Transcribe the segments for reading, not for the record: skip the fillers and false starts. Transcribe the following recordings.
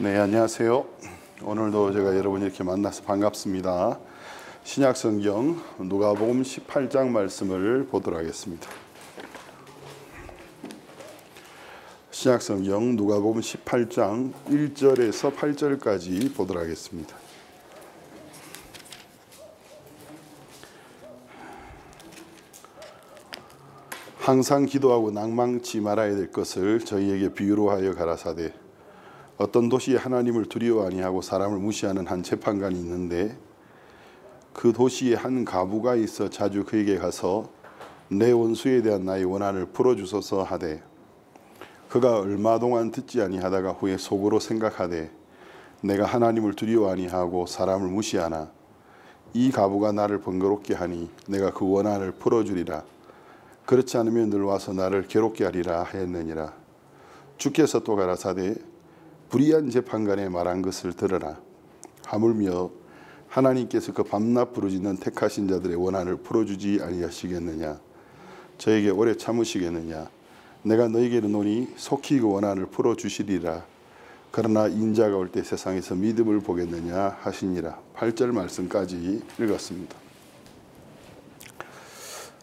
네, 안녕하세요. 오늘도 제가 여러분 이렇게 만나서 반갑습니다. 신약성경 누가복음 18장 말씀을 보도록 하겠습니다. 신약성경 누가복음 18장 1절에서 8절까지 보도록 하겠습니다. 항상 기도하고 낭망치 말아야 될 것을 저희에게 비유로 하여 가라사대, 어떤 도시에 하나님을 두려워 아니하고 사람을 무시하는 한 재판관이 있는데, 그 도시에 한 과부가 있어 자주 그에게 가서 내 원수에 대한 나의 원한을 풀어주소서 하되, 그가 얼마 동안 듣지 아니하다가 후에 속으로 생각하되, 내가 하나님을 두려워 아니하고 사람을 무시하나 이 과부가 나를 번거롭게 하니 내가 그 원한을 풀어주리라. 그렇지 않으면 늘 와서 나를 괴롭게 하리라 하였느니라. 주께서 또 가라사대, 불의한 재판관의 말한 것을 들으라. 하물며 하나님께서 그 밤낮 부르짖는 택하신 자들의 원한을 풀어주지 아니하시겠느냐? 저에게 오래 참으시겠느냐? 내가 너에게 이르노니 속히 그 원한을 풀어주시리라. 그러나 인자가 올 때 세상에서 믿음을 보겠느냐 하시니라. 8절 말씀까지 읽었습니다.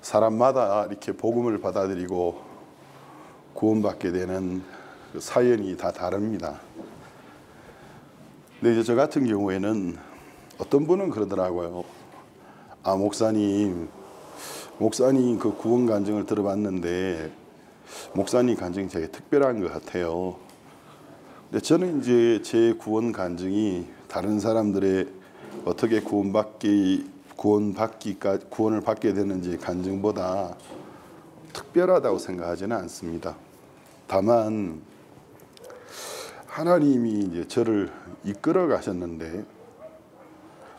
사람마다 이렇게 복음을 받아들이고 구원받게 되는 사연이 다 다릅니다. 근데 이제 저 같은 경우에는 어떤 분은 그러더라고요. 목사님 그 구원 간증을 들어봤는데 목사님 간증이 되게 특별한 것 같아요. 근데 저는 이제 제 구원 간증이 다른 사람들의 어떻게 구원을 받게 되는지 간증보다 특별하다고 생각하지는 않습니다. 다만 하나님이 이제 저를 이끌어 가셨는데,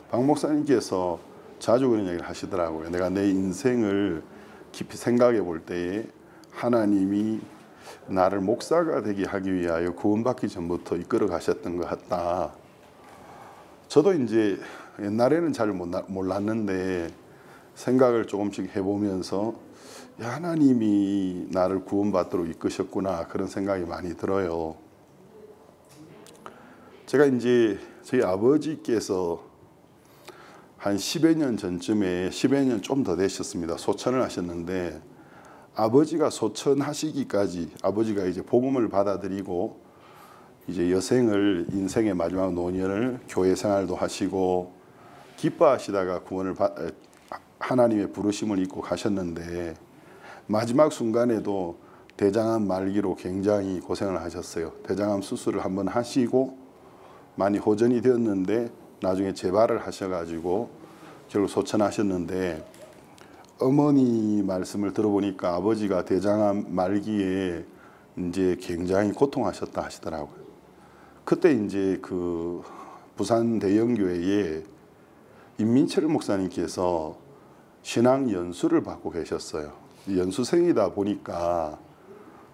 박 목사님께서 자주 그런 얘기를 하시더라고요. 내가 내 인생을 깊이 생각해 볼 때에 하나님이 나를 목사가 되게 하기 위하여 구원받기 전부터 이끌어 가셨던 것 같다. 저도 이제 옛날에는 잘 몰랐는데 생각을 조금씩 해보면서 하나님이 나를 구원받도록 이끄셨구나, 그런 생각이 많이 들어요. 제가 이제 저희 아버지께서 한 10여 년 전쯤에, 10여 년 좀 더 되셨습니다. 소천을 하셨는데, 아버지가 소천하시기까지, 아버지가 이제 복음을 받아들이고 이제 여생을, 인생의 마지막 노년을 교회 생활도 하시고 기뻐하시다가 하나님의 부르심을 입고 가셨는데, 마지막 순간에도 대장암 말기로 굉장히 고생을 하셨어요. 대장암 수술을 한번 하시고 많이 호전이 되었는데 나중에 재발을 하셔가지고 결국 소천하셨는데, 어머니 말씀을 들어보니까 아버지가 대장암 말기에 이제 굉장히 고통하셨다 하시더라고요. 그때 이제 그 부산 대형교회에 임민철 목사님께서 신앙 연수를 받고 계셨어요. 연수생이다 보니까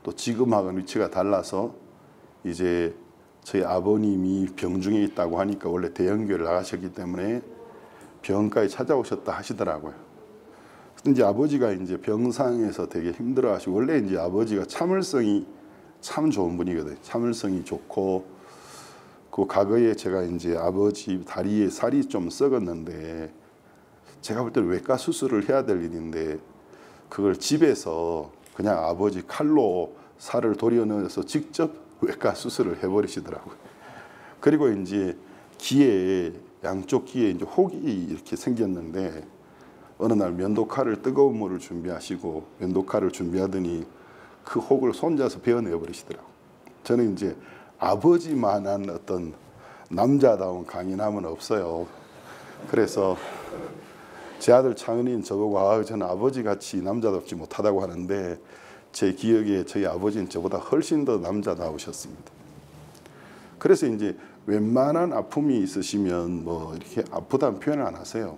또 지금하고는 위치가 달라서 이제 저희 아버님이 병중에 있다고 하니까 원래 대형교회를 나가셨기 때문에 병원까지 찾아오셨다 하시더라고요. 이제 아버지가 이제 병상에서 되게 힘들어하시고, 원래 이제 아버지가 참을성이 참 좋은 분이거든요. 참을성이 좋고, 그 과거에 제가 이제 아버지 다리에 살이 좀 썩었는데, 제가 볼 때는 외과 수술을 해야 될 일인데 그걸 집에서 그냥 아버지 칼로 살을 도려 넣어서 직접 외과 수술을 해버리시더라고요. 그리고 이제 양쪽 귀에 이제 혹이 이렇게 생겼는데, 어느 날 면도칼을, 뜨거운 물을 준비하시고 면도칼을 준비하더니 그 혹을 손자서 베어내 버리시더라고요. 저는 이제 아버지만한 어떤 남자다운 강인함은 없어요. 그래서 제 아들 창은이는 저보고 저는 아버지같이 남자답지 못하다고 하는데, 제 기억에 저희 아버지는 저보다 훨씬 더 남자다우셨습니다. 그래서 이제 웬만한 아픔이 있으시면 뭐 이렇게 아프다는 표현을 안 하세요.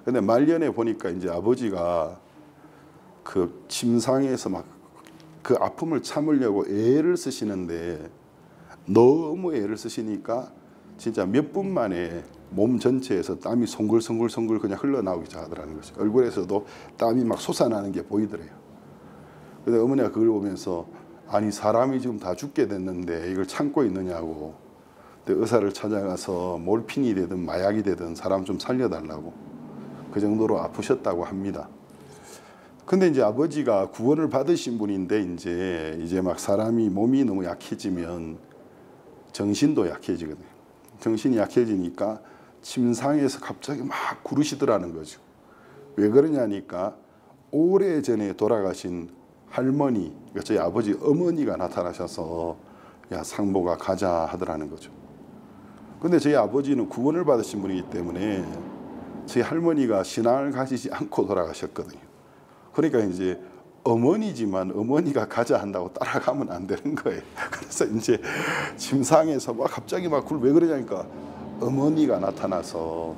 근데 말년에 보니까 이제 아버지가 그 침상에서 막 그 아픔을 참으려고 애를 쓰시는데, 너무 애를 쓰시니까 진짜 몇 분 만에 몸 전체에서 땀이 송글송글 그냥 흘러나오기 시작하더라는 거죠. 얼굴에서도 땀이 막 솟아나는 게 보이더래요. 근데 어머니가 그걸 보면서 아니 사람이 지금 다 죽게 됐는데 이걸 참고 있느냐고. 근데 의사를 찾아가서 몰핀이 되든 마약이 되든 사람 좀 살려달라고 그 정도로 아프셨다고 합니다. 근데 이제 아버지가 구원을 받으신 분인데 이제 막 사람이 몸이 너무 약해지면 정신도 약해지거든요. 정신이 약해지니까 침상에서 갑자기 막 구르시더라는 거죠. 왜 그러냐니까 오래전에 돌아가신 할머니, 그러니까 저희 아버지 어머니가 나타나셔서 야 상보가 가자 하더라는 거죠. 근데 저희 아버지는 구원을 받으신 분이기 때문에 저희 할머니가 신앙을 가지지 않고 돌아가셨거든요. 그러니까 이제 어머니지만 어머니가 가자 한다고 따라가면 안 되는 거예요. 그래서 이제 침상에서 막 갑자기 막 왜 그러냐니까 어머니가 나타나서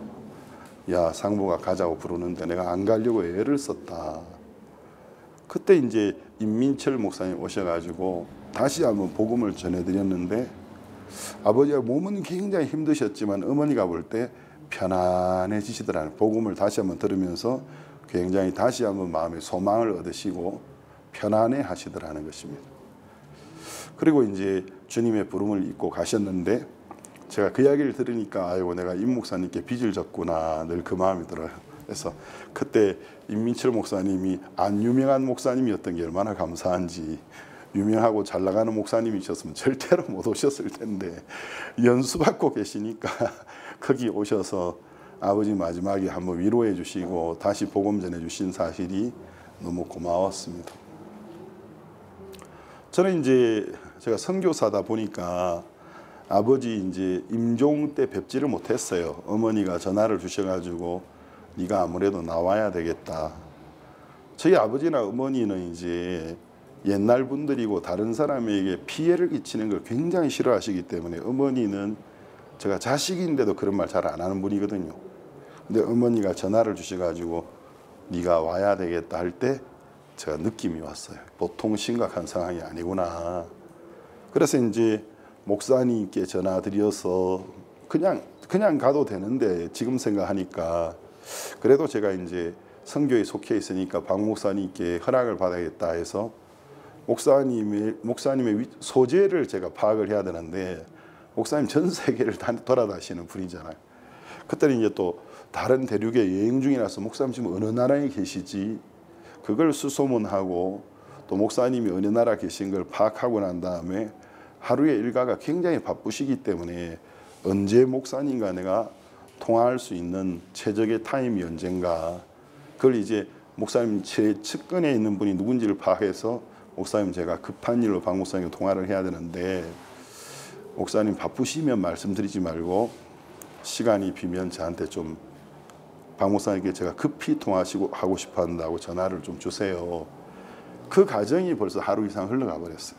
야 상보가 가자고 부르는데 내가 안 가려고 애를 썼다. 그때 이제 임민철 목사님 오셔가지고 다시 한번 복음을 전해드렸는데 아버지가 몸은 굉장히 힘드셨지만 어머니가 볼 때 편안해지시더라는 복음을 다시 한번 들으면서 굉장히 다시 한번 마음에 소망을 얻으시고 편안해 하시더라는 것입니다. 그리고 이제 주님의 부름을 잊고 가셨는데 제가 그 이야기를 들으니까 아이고 내가 임 목사님께 빚을 졌구나 늘 그 마음이 들어요. 그래서 그때 임민철 목사님이 안 유명한 목사님이었던 게 얼마나 감사한지 유명하고 잘 나가는 목사님이셨으면 절대로 못 오셨을 텐데 연수받고 계시니까 거기 오셔서 아버지 마지막에 한번 위로해 주시고 다시 복음 전해 주신 사실이 너무 고마웠습니다. 저는 이제 제가 선교사다 보니까 아버지 이제 임종 때 뵙지를 못했어요. 어머니가 전화를 주셔가지고 네가 아무래도 나와야 되겠다. 저희 아버지나 어머니는 이제 옛날 분들이고 다른 사람에게 피해를 끼치는 걸 굉장히 싫어하시기 때문에 어머니는 제가 자식인데도 그런 말 잘 안 하는 분이거든요. 근데 어머니가 전화를 주셔가지고 네가 와야 되겠다 할 때 제가 느낌이 왔어요. 보통 심각한 상황이 아니구나. 그래서 이제 목사님께 전화드려서 그냥 가도 되는데 지금 생각하니까 그래도 제가 이제 선교에 속해 있으니까 박 목사님께 허락을 받아야겠다 해서 목사님의 소재를 제가 파악을 해야 되는데 목사님 전 세계를 돌아다니시는 분이잖아요. 그때는 이제 또 다른 대륙에 여행 중이라서 목사님 지금 어느 나라에 계시지 그걸 수소문하고 또 목사님이 어느 나라 계신 걸 파악하고 난 다음에 하루의 일과가 굉장히 바쁘시기 때문에 언제 목사님과 내가 통화할 수 있는 최적의 타임이 언젠가 그걸 이제 목사님 제 측근에 있는 분이 누군지를 파악해서 목사님 제가 급한 일로 박 목사님과 통화를 해야 되는데 목사님 바쁘시면 말씀드리지 말고 시간이 비면 저한테 좀 박 목사님께 제가 급히 통화하고 싶어 한다고 전화를 좀 주세요. 그 과정이 벌써 하루 이상 흘러가 버렸어요.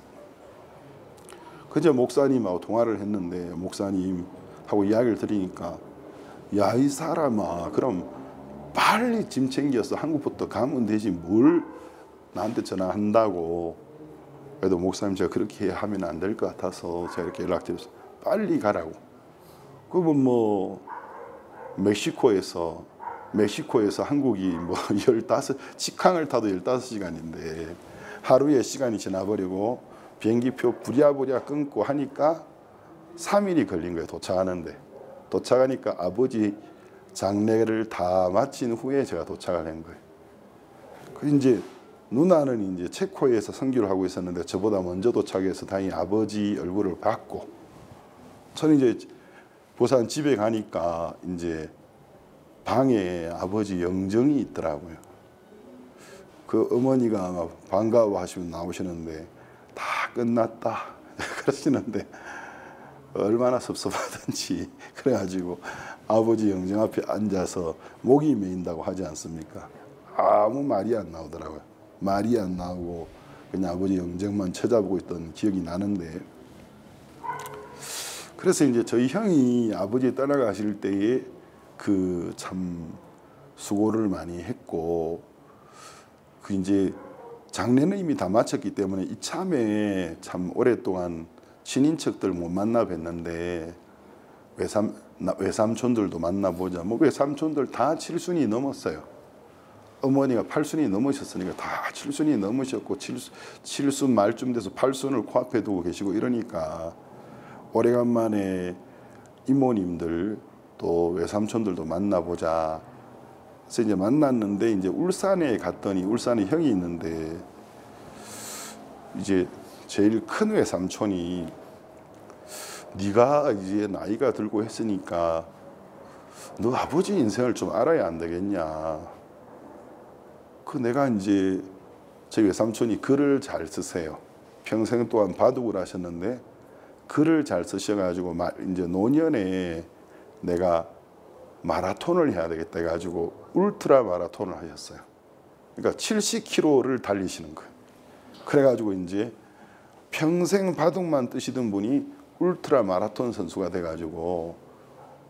그제 목사님하고 통화를 했는데 목사님하고 이야기를 들으니까 야 이 사람아 그럼 빨리 짐 챙겨서 한국부터 가면 되지 뭘 나한테 전화한다고. 그래도 목사님 제가 그렇게 하면 안 될 것 같아서 제가 이렇게 연락드렸어요. 빨리 가라고. 그러면 뭐 멕시코에서 한국이 뭐 15 직항을 타도 15시간인데 하루에 시간이 지나버리고 비행기표 부랴부랴 끊고 하니까 3일이 걸린 거예요. 도착하는데. 도착하니까 아버지 장례를 다 마친 후에 제가 도착을 한 거예요. 그 이제 누나는 이제 체코에서 선교를 하고 있었는데 저보다 먼저 도착해서 다행히 아버지 얼굴을 봤고 저는 이제 부산 집에 가니까 이제 방에 아버지 영정이 있더라고요. 그 어머니가 아마 반가워하시면 나오시는데 다 끝났다 그러시는데 얼마나 섭섭하던지 그래가지고 아버지 영정 앞에 앉아서 목이 메인다고 하지 않습니까? 아무 말이 안 나오더라고요. 말이 안 나오고 그냥 아버지 영정만 쳐다보고 있던 기억이 나는데 그래서 이제 저희 형이 아버지 떠나가실 때에 그 참 수고를 많이 했고 그 이제 장례는 이미 다 마쳤기 때문에 이참에 참 오랫동안 친인척들 못 만나 뵀는데 외삼촌들도 만나보자. 뭐 외삼촌들 다 7순이 넘었어요. 어머니가 8순이 넘으셨으니까 다 7순이 넘으셨고 7순 말쯤 돼서 8순을 코앞에 두고 계시고 이러니까 오래간만에 이모님들 또 외삼촌들도 만나보자. 그래서 이제 만났는데 이제 울산에 갔더니 울산에 형이 있는데 이제 제일 큰 외삼촌이 네가 이제 나이가 들고 했으니까 너 아버지 인생을 좀 알아야 안 되겠냐. 그 내가 이제 저희 외삼촌이 글을 잘 쓰세요. 평생 동안 바둑을 하셨는데 글을 잘 쓰셔가지고 이제 노년에 내가 마라톤을 해야 되겠다 해가지고 울트라 마라톤을 하셨어요. 그러니까 70km를 달리시는 거예요. 그래가지고 이제 평생 바둑만 뜨시던 분이 울트라 마라톤 선수가 돼가지고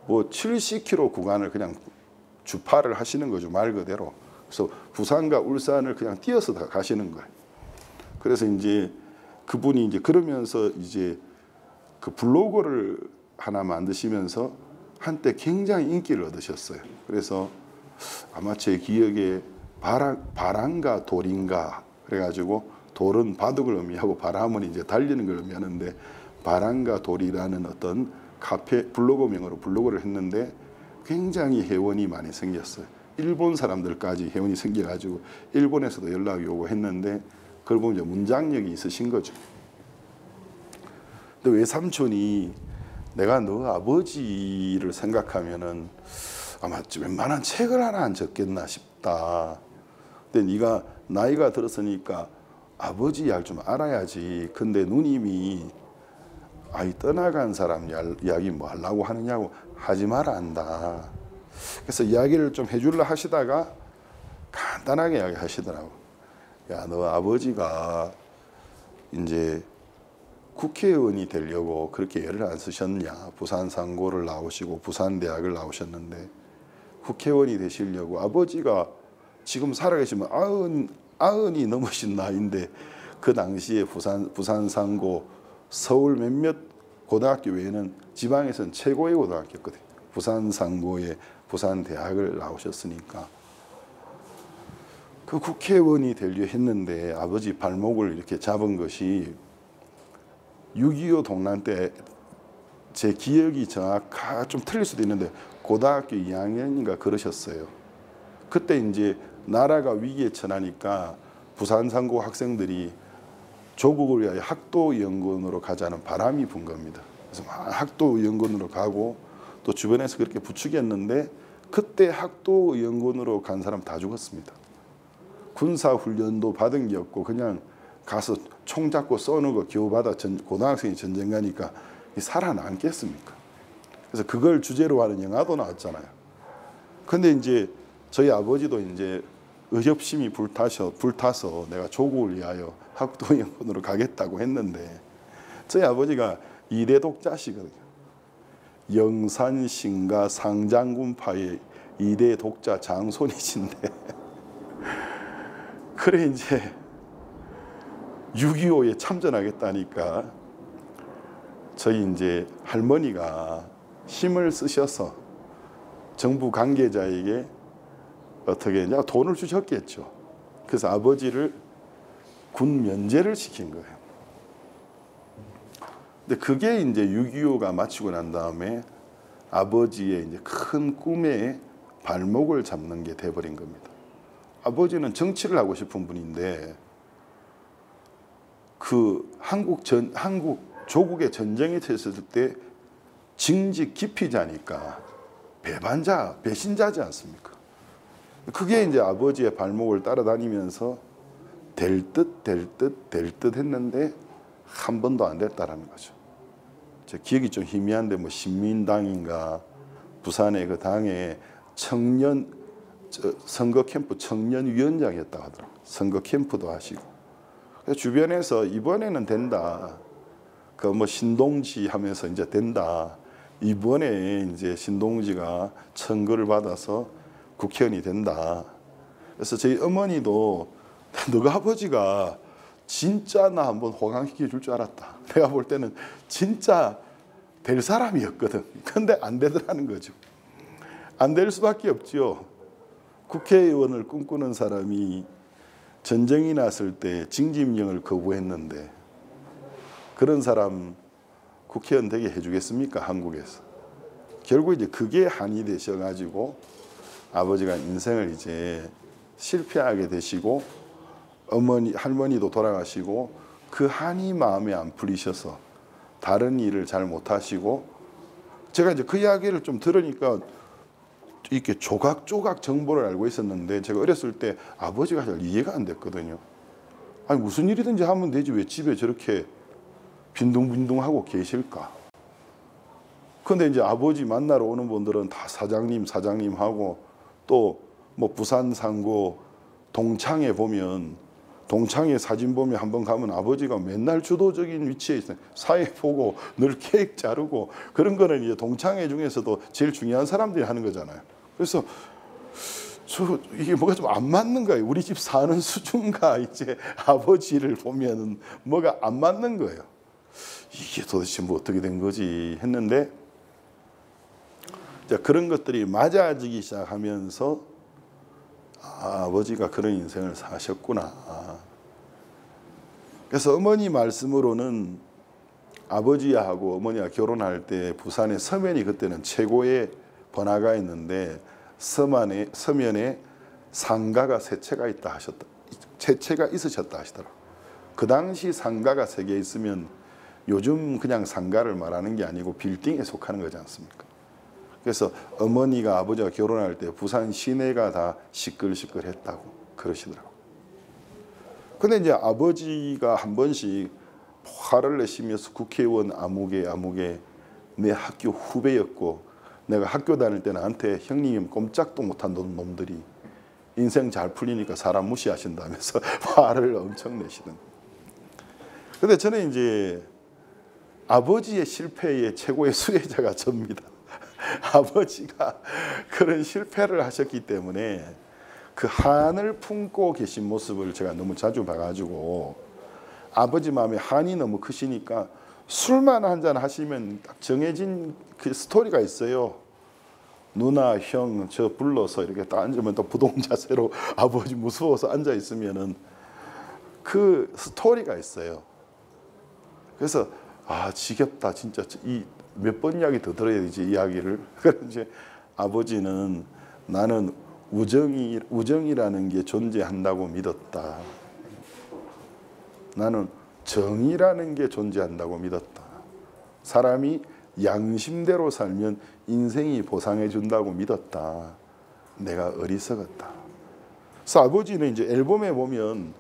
뭐 70km 구간을 그냥 주파를 하시는 거죠, 말 그대로. 그래서 부산과 울산을 그냥 뛰어서 다 가시는 거예요. 그래서 이제 그분이 이제 그러면서 이제 그 블로그를 하나 만드시면서 한때 굉장히 인기를 얻으셨어요. 그래서 아마 제 기억에 바람과 돌인가 그래가지고 돌은 바둑을 의미하고 바람은 이제 달리는 걸 의미하는데 바람과 돌이라는 어떤 카페 블로그명으로 블로그를 했는데 굉장히 회원이 많이 생겼어요. 일본 사람들까지 회원이 생겨가지고 일본에서도 연락이 오고 했는데 그걸 보면 이제 문장력이 있으신 거죠. 근데 외삼촌이 내가 너 아버지를 생각하면은 아마 웬만한 책을 하나 안 적겠나 싶다. 근데 네가 나이가 들었으니까 아버지 이야기 좀 알아야지. 근데 누님이 아이 떠나간 사람 이야기 뭐 하려고 하느냐고 하지 마라 한다. 그래서 이야기를 좀 해주려 하시다가 간단하게 이야기 하시더라고. 야, 너 아버지가 이제 국회의원이 되려고 그렇게 애를 안 쓰셨냐. 부산 상고를 나오시고 부산대학을 나오셨는데 국회의원이 되시려고 아버지가 지금 살아계시면 아흔이 넘으신 나이인데 그 당시에 부산 상고 서울 몇몇 고등학교 외에는 지방에서는 최고의 고등학교였거든요. 부산 상고에 부산대학을 나오셨으니까 그 국회의원이 되려 했는데 아버지 발목을 이렇게 잡은 것이 6.25 동란 때 제 기억이 좀 틀릴 수도 있는데 고등학교 2학년인가 그러셨어요. 그때 이제 나라가 위기에 처하니까 부산 상고 학생들이 조국을 위하여 학도연구원으로 가자는 바람이 분 겁니다. 그래서 학도연구원으로 가고 또 주변에서 그렇게 부추겼는데 그때 학도연구원으로 간 사람 다 죽었습니다. 군사훈련도 받은 게 없고 그냥 가서 총 잡고 쏘는 거 교받아 고등학생이 전쟁 가니까 살아남겠습니까? 그래서 그걸 주제로 하는 영화도 나왔잖아요. 근데 이제 저희 아버지도 이제 의협심이 불타서 내가 조국을 위하여 학도연구원으로 가겠다고 했는데 저희 아버지가 이대 독자시거든요. 영산신가 상장군파의 이대 독자 장손이신데 그래 이제 6.25에 참전하겠다니까 저희 이제 할머니가 힘을 쓰셔서 정부 관계자에게 어떻게 했냐 돈을 주셨겠죠. 그래서 아버지를 군 면제를 시킨 거예요. 근데 그게 이제 6.25가 마치고 난 다음에 아버지의 이제 큰 꿈에 발목을 잡는 게 돼버린 겁니다. 아버지는 정치를 하고 싶은 분인데 그 한국 조국의 전쟁이 됐을 때 징직 기피자니까 배신자지 않습니까? 그게 이제 아버지의 발목을 따라다니면서 될 듯 했는데 한 번도 안 됐다라는 거죠. 제 기억이 좀 희미한데 뭐 신민당인가 부산의 그 당의 선거 캠프 청년위원장이었다고 하더라고요. 선거 캠프도 하시고. 그래서 주변에서 이번에는 된다. 그 뭐 신동지 하면서 이제 된다. 이번에 이제 신동지가 선거를 받아서 국회의원이 된다. 그래서 저희 어머니도 너가 아버지가 진짜 나 한번 호강시켜 줄 줄 알았다. 내가 볼 때는 진짜 될 사람이었거든. 근데 안 되더라는 거죠. 안 될 수밖에 없죠. 국회의원을 꿈꾸는 사람이 전쟁이 났을 때 징집령을 거부했는데 그런 사람 국회의원 되게 해주겠습니까? 한국에서. 결국 이제 그게 한이 되셔가지고 아버지가 인생을 이제 실패하게 되시고 할머니도 돌아가시고 그 한이 마음에 안 풀리셔서 다른 일을 잘 못하시고 제가 이제 그 이야기를 좀 들으니까 이렇게 조각조각 정보를 알고 있었는데 제가 어렸을 때 아버지가 잘 이해가 안 됐거든요. 아니 무슨 일이든지 하면 되지 왜 집에 저렇게 빈둥빈둥하고 계실까? 근데 이제 아버지 만나러 오는 분들은 다 사장님 하고 또 뭐 부산 상고 동창회 보면 동창회 사진 보면 한번 가면 아버지가 맨날 주도적인 위치에 있어요. 사회 보고 늘 케이크 자르고 그런 거는 이제 동창회 중에서도 제일 중요한 사람들이 하는 거잖아요. 그래서 이게 뭐가 좀 안 맞는 거예요. 우리 집 사는 수준과 이제 아버지를 보면은 뭐가 안 맞는 거예요. 이게 도대체 뭐 어떻게 된 거지 했는데 그런 것들이 맞아지기 시작하면서 아버지가 그런 인생을 사셨구나. 그래서 어머니 말씀으로는 아버지하고 어머니가 결혼할 때 부산에 서면이 그때는 최고의 번화가였는데 서면에 상가가 세 채가 있다 하셨다. 세 채가 있으셨다 하시더라고요. 그 당시 상가가 세 개 있으면 요즘 그냥 상가를 말하는 게 아니고 빌딩에 속하는 거지 않습니까? 그래서 어머니가 아버지가 결혼할 때 부산 시내가 다 시끌시끌했다고 그러시더라고요. 근데 이제 아버지가 한 번씩 화를 내시면서 국회의원 아무개 내 학교 후배였고 내가 학교 다닐 때 나한테 형님 꼼짝도 못한 놈들이 인생 잘 풀리니까 사람 무시하신다면서 화를 엄청 내시던. 근데 저는 이제 아버지의 실패의 최고의 수혜자가 접니다. 아버지가 그런 실패를 하셨기 때문에 그 한을 품고 계신 모습을 제가 너무 자주 봐가지고 아버지 마음에 한이 너무 크시니까 술만 한잔 하시면 딱 정해진 그 스토리가 있어요. 누나, 형, 저 불러서 이렇게 딱 앉으면 또 부동 자세로 아버지 무서워서 앉아 있으면은 그 스토리가 있어요. 그래서 지겹다 진짜 이 몇 번 이야기 더 들어야 되지 이야기를. 그런지 아버지는 나는 우정이라는 게 존재한다고 믿었다. 나는 정의라는 게 존재한다고 믿었다. 사람이 양심대로 살면 인생이 보상해 준다고 믿었다. 내가 어리석었다. 그래서 아버지는 이제 앨범에 보면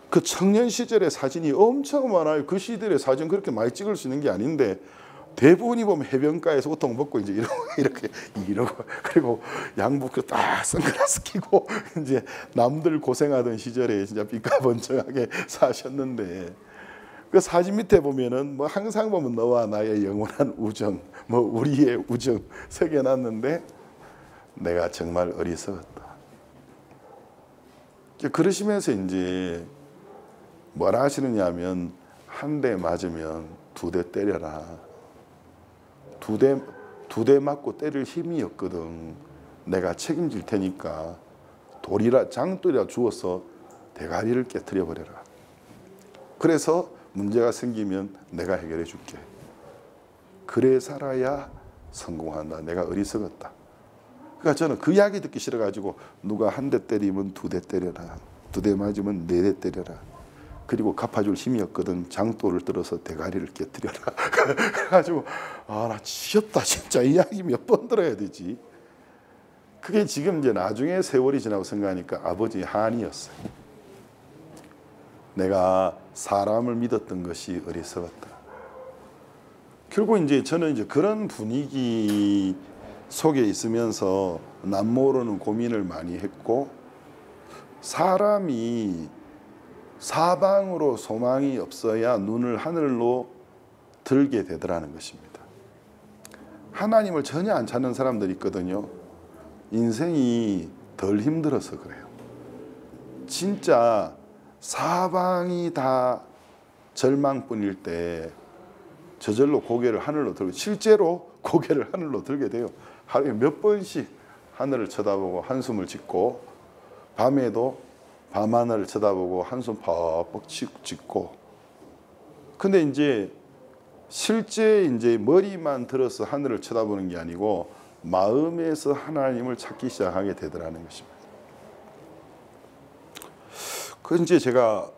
그 청년 시절의 사진이 엄청 많아요. 그 시절의 사진 그렇게 많이 찍을 수 있는 게 아닌데 대부분이 보면 해변가에서 우통 벗고 이제 이러고 그리고 양복 딱 선글라스 끼고 이제 남들 고생하던 시절에 진짜 삐까번쩍하게 사셨는데 그 사진 밑에 보면은 뭐 항상 보면 너와 나의 영원한 우정, 뭐 우리의 우정 새겨놨는데 내가 정말 어리석었다. 그러시면서 이제 뭐라 하시느냐 하면 한 대 맞으면 두 대 때려라. 두 대 맞고 때릴 힘이 없거든. 내가 책임질 테니까 장돌이라 주어서 대가리를 깨트려 버려라. 그래서 문제가 생기면 내가 해결해 줄게. 그래 살아야 성공한다. 내가 어리석었다. 그러니까 저는 그 이야기 듣기 싫어가지고 누가 한 대 때리면 두 대 때려라. 두 대 맞으면 네 대 때려라. 그리고 갚아줄 힘이 없거든. 장돌을 들어서 대가리를 깨뜨려라. 그래가지고 나 지겹다 진짜. 이야기 몇 번 들어야 되지. 그게 지금 이제 나중에 세월이 지나고 생각하니까 아버지의 한이었어요. 내가 사람을 믿었던 것이 어리석었다. 결국 이제 저는 이제 그런 분위기 속에 있으면서 남모르는 고민을 많이 했고 사람이 사방으로 소망이 없어야 눈을 하늘로 들게 되더라는 것입니다. 하나님을 전혀 안 찾는 사람들이 있거든요. 인생이 덜 힘들어서 그래요. 진짜 사방이 다 절망뿐일 때 저절로 고개를 하늘로 들고 실제로 고개를 하늘로 들게 돼요. 하루에 몇 번씩 하늘을 쳐다보고 한숨을 짓고, 밤에도 밤하늘을 쳐다보고 한숨 퍽퍽 짓고. 근데 이제 실제 이제 머리만 들어서 하늘을 쳐다보는 게 아니고 마음에서 하나님을 찾기 시작하게 되더라는 것입니다. 그 이제 제가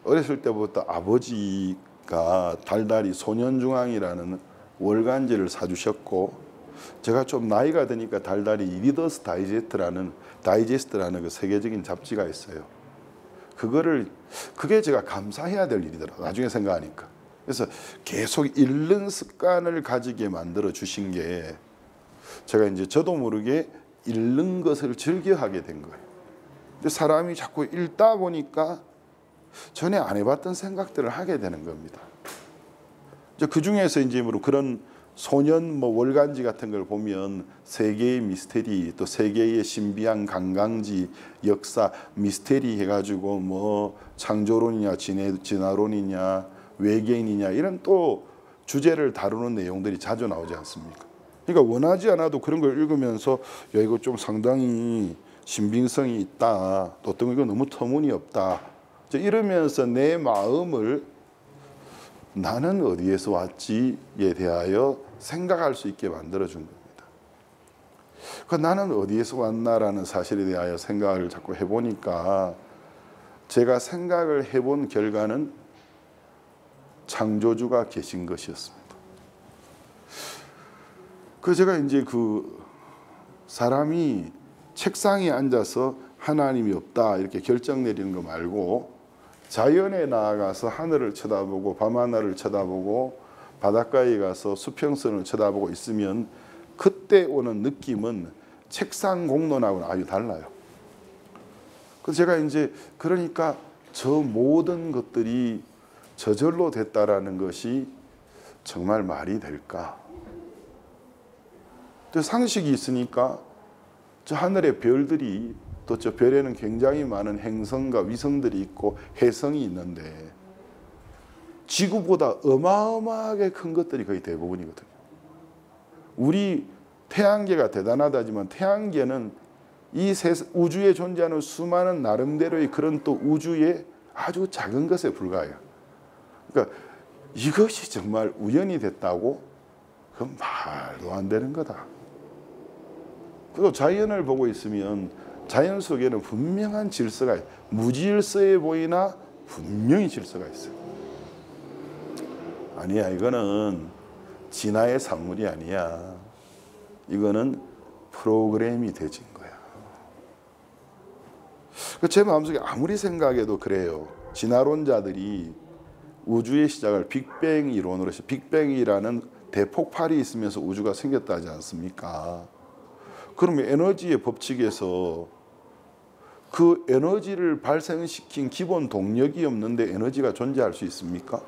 어렸을 때부터 아버지가 달달이 소년중앙이라는 월간지를 사주셨고, 제가 좀 나이가 드니까 달달이 리더스 다이제스트라는 그 세계적인 잡지가 있어요. 그게 제가 감사해야 될 일이더라고요, 나중에 생각하니까. 그래서 계속 읽는 습관을 가지게 만들어 주신 게, 제가 이제 저도 모르게 읽는 것을 즐겨하게 된 거예요. 근데 사람이 자꾸 읽다 보니까 전에 안 해봤던 생각들을 하게 되는 겁니다. 그 중에서 이제 그런 소년 월간지 같은 걸 보면 세계의 미스테리, 또 세계의 신비한 관광지, 역사 미스테리 해가지고 창조론이냐 진화론이냐 외계인이냐 이런 또 주제를 다루는 내용들이 자주 나오지 않습니까? 그러니까 원하지 않아도 그런 걸 읽으면서 야, 이거 좀 상당히 신빙성이 있다, 또 어떤 거 이거 너무 터무니없다, 이러면서 내 마음을 나는 어디에서 왔지에 대하여 생각할 수 있게 만들어준 겁니다. 나는 어디에서 왔나라는 사실에 대하여 생각을 자꾸 해보니까, 제가 생각을 해본 결과는 창조주가 계신 것이었습니다. 제가 이제 사람이 책상에 앉아서 하나님이 없다 이렇게 결정 내리는 거 말고, 자연에 나아가서 하늘을 쳐다보고 밤하늘을 쳐다보고 바닷가에 가서 수평선을 쳐다보고 있으면 그때 오는 느낌은 책상 공론하고는 아주 달라요. 그래서 제가 이제 그러니까 저 모든 것들이 저절로 됐다라는 것이 정말 말이 될까? 또 상식이 있으니까 저 하늘의 별들이, 또 저 별에는 굉장히 많은 행성과 위성들이 있고 해성이 있는데 지구보다 어마어마하게 큰 것들이 거의 대부분이거든요. 우리 태양계가 대단하다지만 태양계는 이 우주에 존재하는 수많은 나름대로의 그런 또 우주의 아주 작은 것에 불과해요. 그러니까 이것이 정말 우연이 됐다고? 그건 말도 안 되는 거다. 그리고 자연을 보고 있으면 자연 속에는 분명한 질서가 있어요. 무질서해 보이나 분명히 질서가 있어요. 아니야, 이거는 진화의 산물이 아니야. 이거는 프로그램이 되진 거야. 제 마음속에 아무리 생각해도 그래요. 진화론자들이 우주의 시작을 빅뱅 이론으로 해서, 빅뱅이라는 대폭발이 있으면서 우주가 생겼다 하지 않습니까? 그러면 에너지의 법칙에서 그 에너지를 발생시킨 기본 동력이 없는데 에너지가 존재할 수 있습니까?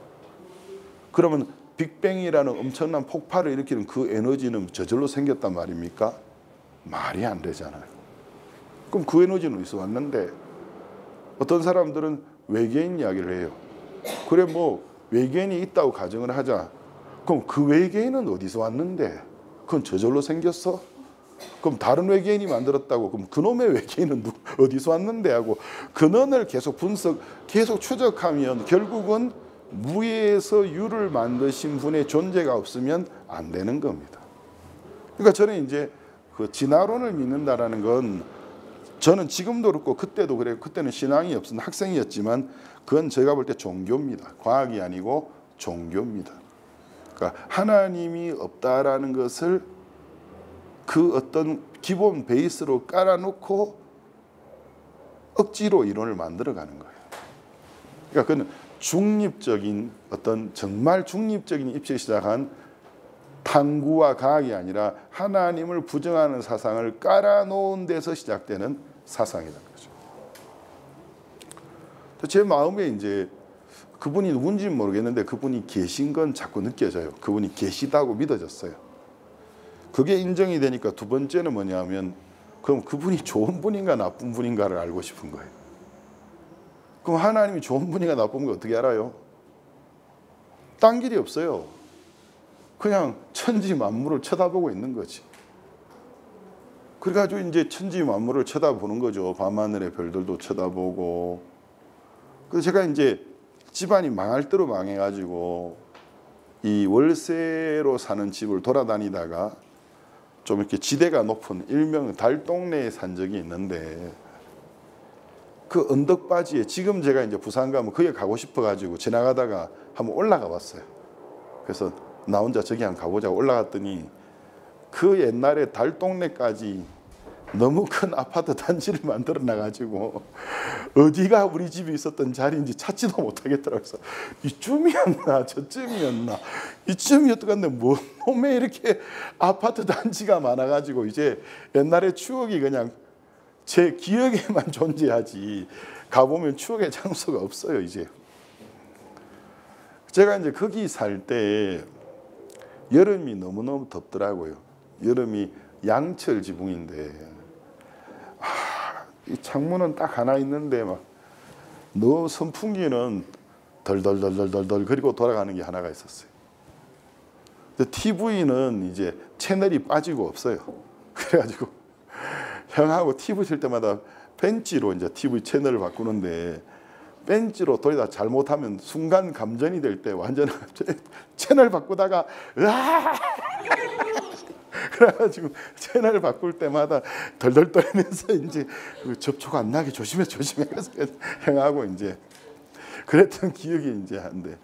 그러면 빅뱅이라는 엄청난 폭발을 일으키는 그 에너지는 저절로 생겼단 말입니까? 말이 안 되잖아요. 그럼 그 에너지는 어디서 왔는데? 어떤 사람들은 외계인 이야기를 해요. 그래 외계인이 있다고 가정을 하자. 그럼 그 외계인은 어디서 왔는데? 그건 저절로 생겼어? 그럼 다른 외계인이 만들었다고? 그럼 그놈의 외계인은 어디서 왔는데? 하고 근원을 계속 계속 추적하면 결국은 무에서 유를 만드신 분의 존재가 없으면 안 되는 겁니다. 그러니까 저는 이제 그 진화론을 믿는다라는 건, 저는 지금도 그렇고 그때도 그래요. 그때는 신앙이 없은 학생이었지만 그건 제가 볼 때 종교입니다. 과학이 아니고 종교입니다. 그러니까 하나님이 없다라는 것을 그 어떤 기본 베이스로 깔아놓고 억지로 이론을 만들어가는 거예요. 그러니까 그는 중립적인, 정말 중립적인 입시에 시작한 탐구와 과학이 아니라 하나님을 부정하는 사상을 깔아놓은 데서 시작되는 사상이라는 거죠. 제 마음에 이제 그분이 누군지는 모르겠는데 그분이 계신 건 자꾸 느껴져요. 그분이 계시다고 믿어졌어요. 그게 인정이 되니까 두 번째는 뭐냐면, 그럼 그분이 좋은 분인가 나쁜 분인가를 알고 싶은 거예요. 그럼 하나님이 좋은 분인가 나쁜 분인가 어떻게 알아요? 딴 길이 없어요. 그냥 천지 만물을 쳐다보고 있는 거지. 그래가지고 이제 천지 만물을 쳐다보는 거죠. 밤하늘의 별들도 쳐다보고. 그래서 제가 이제 집안이 망할 대로 망해가지고 이 월세로 사는 집을 돌아다니다가 좀 이렇게 지대가 높은 일명 달동네에 산 적이 있는데, 그 언덕바지에 지금 제가 이제 부산 가면 거기 가고 싶어가지고 지나가다가 한번 올라가 봤어요. 그래서 나 혼자 저기 한번 가보자고 올라갔더니 그 옛날에 달동네까지 너무 큰 아파트 단지를 만들어 놔가지고 어디가 우리 집이 있었던 자리인지 찾지도 못하겠더라고요. 그래서 이쯤이었나 저쯤이었나 이쯤이었던데 뭔 놈에 이렇게 아파트 단지가 많아가지고 이제 옛날의 추억이 그냥 제 기억에만 존재하지 가보면 추억의 장소가 없어요. 이제 제가 이제 거기 살 때 여름이 너무너무 덥더라고요. 여름이 양철 지붕인데 이 창문은 딱 하나 있는데 막 너 선풍기는 덜덜덜덜덜 그리고 돌아가는 게 하나가 있었어요. 근데 TV는 이제 채널이 빠지고 없어요. 그래가지고 형하고 TV 칠 때마다 벤치로 이제 TV 채널을 바꾸는데, 벤치로 돌리다 잘못하면 순간 감전이 될 때 완전 채널 바꾸다가 으아 그래가지고 채널 바꿀 때마다 덜덜 떨면서 이제 접촉 안 나게 조심해 그래서 형하고 이제 그랬던 기억이 이제 한데,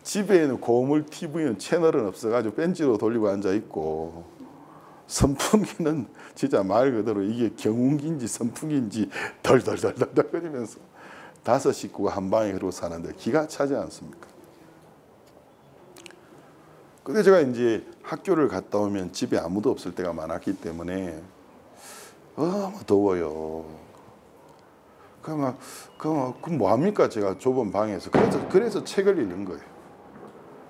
집에는 고물 TV는 채널은 없어가지고 벤치로 돌리고 앉아 있고, 선풍기는 진짜 말 그대로 이게 경운기인지 선풍기인지 덜덜덜덜 거리면서 5 식구가 한 방에 그러고 사는데 기가 차지 않습니까? 근데 제가 이제 학교를 갔다 오면 집에 아무도 없을 때가 많았기 때문에 너무 더워요. 그럼 뭐합니까? 제가 좁은 방에서. 그래서 책을 읽는 거예요.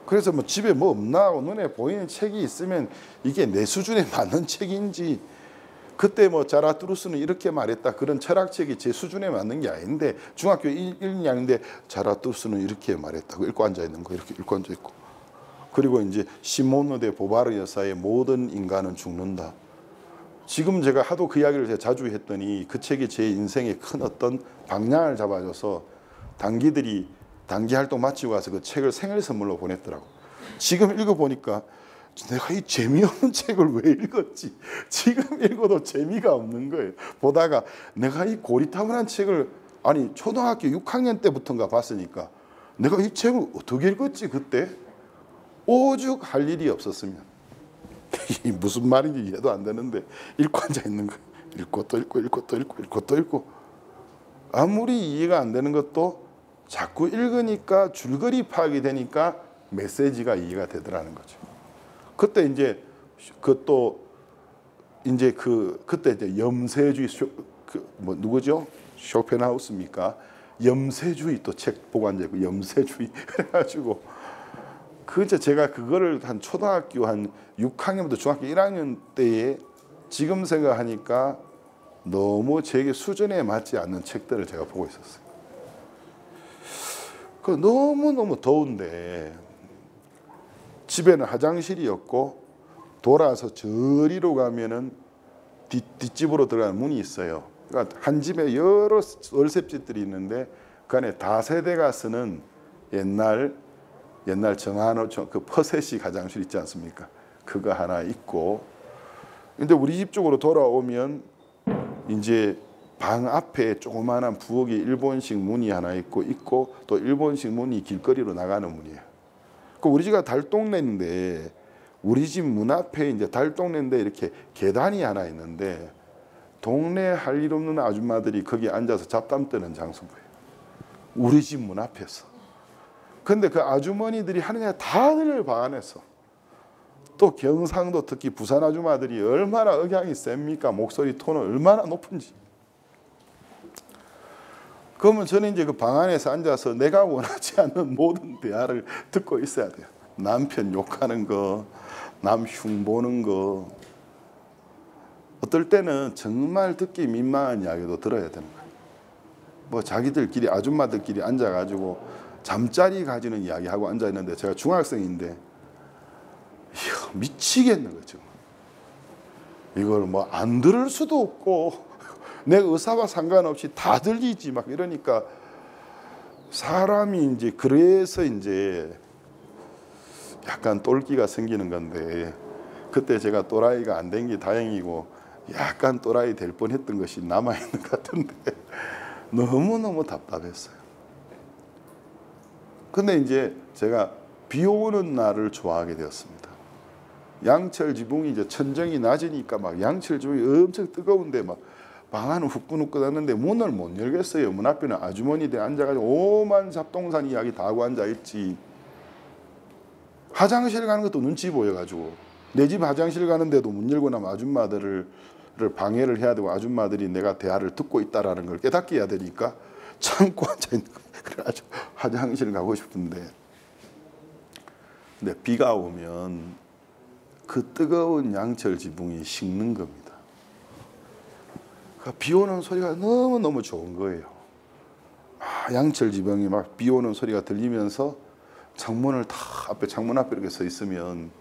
그래서 뭐 집에 뭐 없나 하고 눈에 보이는 책이 있으면 이게 내 수준에 맞는 책인지, 그때 뭐 자라투르스는 이렇게 말했다 그런 철학책이 제 수준에 맞는 게 아닌데, 중학교 1, 2학년인데 자라투르스는 이렇게 말했다 읽고 앉아 있는 거, 이렇게 읽고 앉아 있고, 그리고 이제 시몬느 데 보바르 여사의 모든 인간은 죽는다. 지금 제가 하도 그 이야기를 제가 자주 했더니 그 책이 제 인생에 큰 어떤 방향을 잡아줘서 단기들이 단기 활동 마치고 가서 그 책을 생일 선물로 보냈더라고. 지금 읽어보니까 내가 이 재미없는 책을 왜 읽었지? 지금 읽어도 재미가 없는 거예요. 보다가 내가 이 고리타분한 책을 아니 초등학교 6학년 때부터인가 봤으니까 내가 이 책을 어떻게 읽었지 그때? 오죽 할 일이 없었으면. 이 무슨 말인지 이해도 안 되는데 읽고 앉아 있는 거예요. 읽고 또 읽고 읽고 또 읽고 읽고 또 읽고, 아무리 이해가 안 되는 것도 자꾸 읽으니까 줄거리 파악이 되니까 메시지가 이해가 되더라는 거죠. 그때 이제 그것도 이제 그때 이제 염세주의 뭐 누구죠? 쇼펜하우스입니까? 염세주의 또 책 보고 앉아 있고 염세주의 그래가지고 그저 제가 그거를 한 초등학교 한 6학년부터 중학교 1학년 때에 지금 생각하니까 너무 제게 수준에 맞지 않는 책들을 제가 보고 있었어요. 그 너무너무 더운데 집에는 화장실이 없고 돌아서 저리로 가면은 뒷집으로 들어가는 문이 있어요. 그러니까 한 집에 여러 월세집들이 있는데 그 안에 다세대가 쓰는 옛날 정한호 그 퍼셋식 화장실 있지 않습니까? 그거 하나 있고, 근데 우리 집 쪽으로 돌아오면 이제 방 앞에 조그마한 부엌에 일본식 문이 하나 있고 또 일본식 문이 길거리로 나가는 문이에요. 그 우리 집가 달동네인데 우리 집 문 앞에 이제 달동네인데 이렇게 계단이 하나 있는데 동네 할 일 없는 아줌마들이 거기 앉아서 잡담 떠는 장소인 거예요. 우리 집 문 앞에서. 근데 그 아주머니들이 하는 게 다들 반해서, 또 경상도 특히 부산 아줌마들이 얼마나 억양이 셉니까? 목소리 톤은 얼마나 높은지. 그러면 저는 이제 그 방 안에서 앉아서 내가 원하지 않는 모든 대화를 듣고 있어야 돼요. 남편 욕하는 거, 남 흉보는 거, 어떨 때는 정말 듣기 민망한 이야기도 들어야 되는 거예요. 뭐 자기들끼리 아줌마들끼리 앉아가지고 잠자리 가지는 이야기하고 앉아있는데 제가 중학생인데 이야, 미치겠는 거죠. 이걸 뭐 안 들을 수도 없고 내 의사와 상관없이 다 들리지 막 이러니까 사람이 이제 그래서 이제 약간 똘끼가 생기는 건데 그때 제가 또라이가 안 된 게 다행이고 약간 또라이 될 뻔했던 것이 남아있는 것 같은데 너무너무 답답했어요. 근데 이제 제가 비 오는 날을 좋아하게 되었습니다. 양철 지붕이 이제 천정이 낮으니까 막 양철 지붕이 엄청 뜨거운데 막 방 안은 후끈후끈하는데 문을 못 열겠어요. 문 앞에는 아주머니들 앉아가지고 오만 잡동산 이야기 다 하고 앉아있지. 화장실 가는 것도 눈치 보여가지고 내 집 화장실 가는데도 문 열고 나면 아줌마들을 방해를 해야 되고 아줌마들이 내가 대화를 듣고 있다라는 걸 깨닫게 해야 되니까 참고 앉아있는 거예요. 그래가지고 화장실 가고 싶은데 근데 비가 오면 그 뜨거운 양철 지붕이 식는 겁니다. 비 오는 소리가 너무너무 좋은 거예요. 양철 지붕이 막 비 오는 소리가 들리면서 창문을 다 창문 앞에 이렇게 서 있으면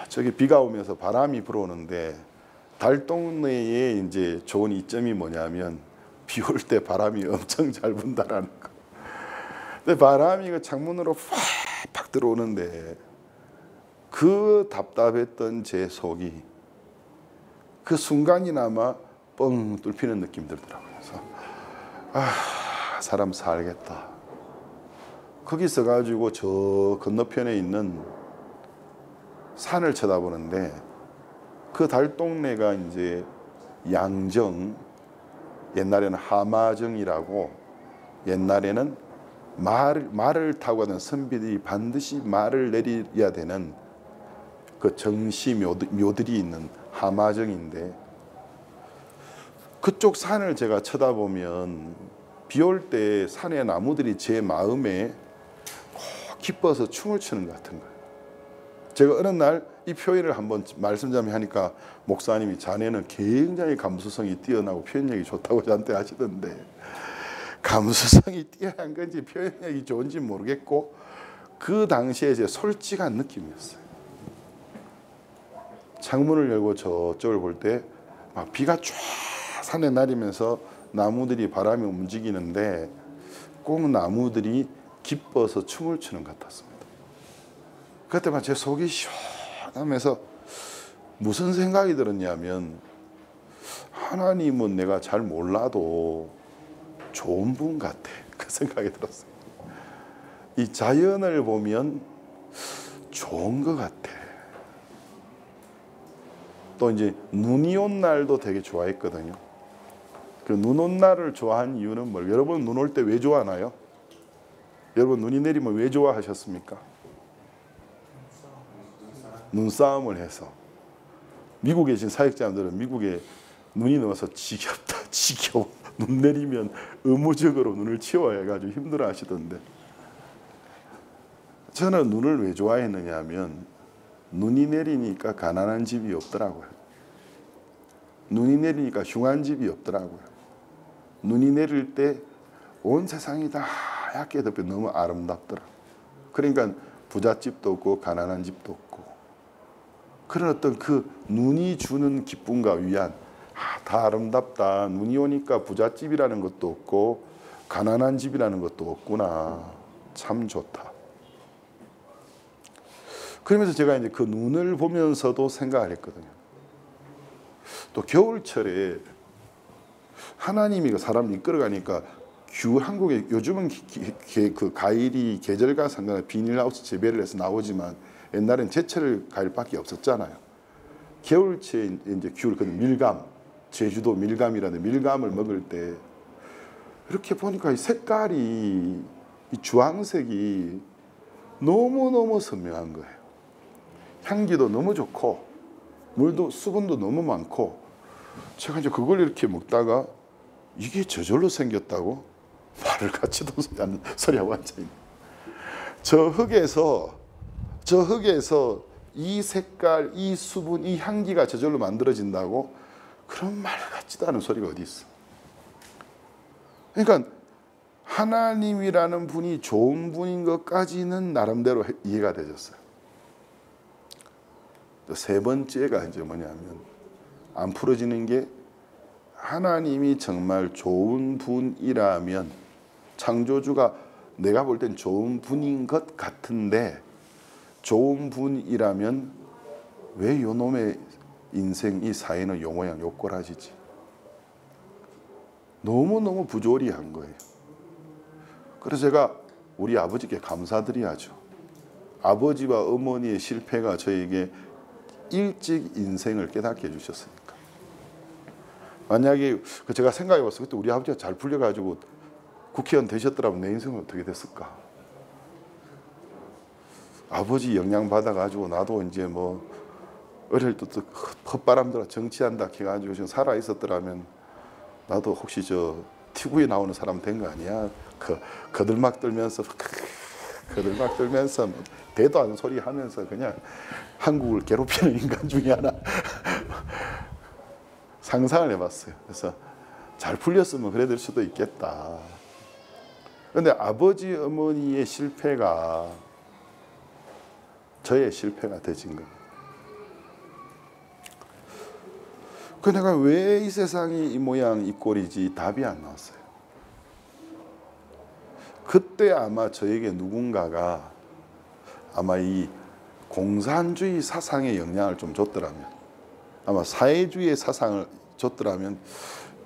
저기 비가 오면서 바람이 불어오는데 달동네에 이제 좋은 이점이 뭐냐면 비 올 때 바람이 엄청 잘 분다라는 거. 근데 바람이 그 창문으로 팍팍 들어오는데 그 답답했던 제 속이 그 순간이나마 뻥 뚫히는 느낌 들더라고요. 그래서 사람 살겠다. 거기 서가지고 저 건너편에 있는 산을 쳐다보는데 그 달동네가 이제 양정, 옛날에는 하마정이라고 옛날에는 말을 타고 가는 선비들이 반드시 말을 내려야 되는 그 정시 묘들이 있는 하마정인데 그쪽 산을 제가 쳐다보면 비 올 때 산의 나무들이 제 마음에 꼭 기뻐서 춤을 추는 것 같은 거예요. 제가 어느 날 이 표현을 한번 말씀 좀 하니까 목사님이 자네는 굉장히 감수성이 뛰어나고 표현력이 좋다고 저한테 하시던데 감수성이 뛰어난 건지 표현력이 좋은지 모르겠고 그 당시에 제 솔직한 느낌이었어요. 창문을 열고 저쪽을 볼 때 막 비가 쫙 산에 내리면서 나무들이 바람이 움직이는데 꼭 나무들이 기뻐서 춤을 추는 것 같았습니다. 그때만 제 속이 시원하면서 무슨 생각이 들었냐면 하나님은 내가 잘 몰라도 좋은 분 같아. 그 생각이 들었어요. 이 자연을 보면 좋은 것 같아. 또 이제 눈이 온 날도 되게 좋아했거든요. 그 눈 온 날을 좋아한 이유는 뭘? 여러분 눈 올 때 왜 좋아하나요? 여러분 눈이 내리면 왜 좋아하셨습니까? 눈싸움을 해서. 미국에 계신 사역자들은 미국에 눈이 넘어서 지겹다, 지겨워. 눈 내리면 의무적으로 눈을 치워야 해가지고 힘들어 하시던데 저는 눈을 왜 좋아했느냐 하면 눈이 내리니까 가난한 집이 없더라고요. 눈이 내리니까 흉한 집이 없더라고요. 눈이 내릴 때 온 세상이 다 하얗게 덮여 너무 아름답더라. 그러니까 부잣집도 없고 가난한 집도 없고 그런 어떤 그 눈이 주는 기쁨과 위안 다 아름답다. 눈이 오니까 부잣집이라는 것도 없고 가난한 집이라는 것도 없구나. 참 좋다. 그러면서 제가 이제 그 눈을 보면서도 생각을 했거든요. 또 겨울철에 하나님이 그 사람을 이끌어가니까 한국에 요즘은 그 과일이 계절과 상관없이 비닐하우스 재배를 해서 나오지만 옛날엔 제철 과일밖에 없었잖아요. 겨울철에 이제 귤, 그 밀감, 제주도 밀감이라는 밀감을 먹을 때 이렇게 보니까 이 색깔이 이 주황색이 너무너무 선명한 거예요. 향기도 너무 좋고 물도 수분도 너무 많고 제가 이제 그걸 이렇게 먹다가 이게 저절로 생겼다고 말을 같이도 소리하고 앉아있네. 저 흙에서 이 색깔, 이 수분, 이 향기가 저절로 만들어진다고 그런 말 같지도 않은 소리가 어디 있어. 그러니까 하나님이라는 분이 좋은 분인 것까지는 나름대로 이해가 되졌어요. 세 번째가 이제 뭐냐면 안 풀어지는 게 하나님이 정말 좋은 분이라면 창조주가 내가 볼 땐 좋은 분인 것 같은데 좋은 분이라면 왜 요놈의 인생 이 사회는 요 모양 요 꼴하지지? 너무너무 부조리한 거예요. 그래서 제가 우리 아버지께 감사드려야죠. 아버지와 어머니의 실패가 저에게 일찍 인생을 깨닫게 해주셨으니까. 만약에 제가 생각해 봤어요. 그때 우리 아버지가 잘 풀려가지고 국회의원 되셨더라면 내 인생은 어떻게 됐을까? 아버지 영향 받아가지고 나도 이제 뭐 어릴 때부터 헛바람들아 정치한다 해가지고 지금 살아 있었더라면 나도 혹시 저 TV에 나오는 사람 된 거 아니야? 거들막 떨면서 뭐 대도 않는 소리 하면서 그냥 한국을 괴롭히는 인간 중에 하나 상상을 해봤어요. 그래서 잘 풀렸으면 그래 될 수도 있겠다. 그런데 아버지 어머니의 실패가 저의 실패가 되진 겁니다. 그 내가 왜 이 세상이 이 모양 이 꼴이지 답이 안 나왔어요. 그때 아마 저에게 누군가가 아마 이 공산주의 사상에 영향을 좀 줬더라면, 아마 사회주의의 사상을 줬더라면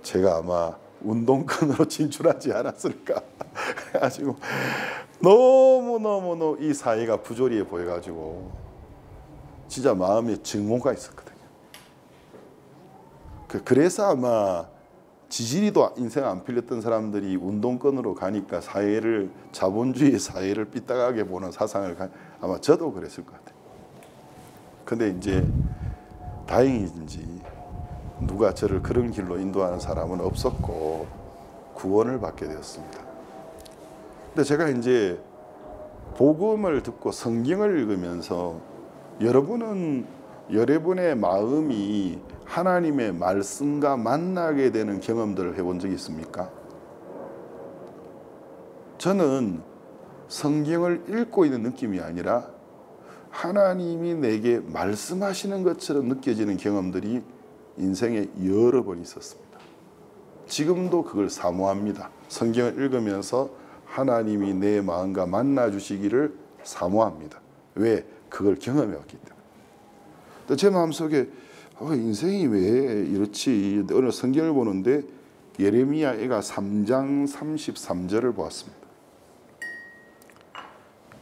제가 아마 운동권으로 진출하지 않았을까. 그래가지고 너무 이 사회가 부조리해 보여가지고 진짜 마음에 증오가 있었거든요. 그래서 아마 지지리도 인생 안 풀렸던 사람들이 운동권으로 가니까 사회를, 자본주의 사회를 삐딱하게 보는 사상을 아마 저도 그랬을 것 같아요. 근데 이제 다행인지 누가 저를 그런 길로 인도하는 사람은 없었고 구원을 받게 되었습니다. 근데 제가 이제 복음을 듣고 성경을 읽으면서 여러분의 마음이 하나님의 말씀과 만나게 되는 경험들을 해본 적이 있습니까? 저는 성경을 읽고 있는 느낌이 아니라 하나님이 내게 말씀하시는 것처럼 느껴지는 경험들이 인생에 여러 번 있었습니다. 지금도 그걸 사모합니다. 성경을 읽으면서 하나님이 내 마음과 만나 주시기를 사모합니다. 왜? 그걸 경험해 왔기 때문에. 또 제 마음속에 인생이 왜 이렇지? 어느 성경을 보는데 예레미야가 3장 33절을 보았습니다.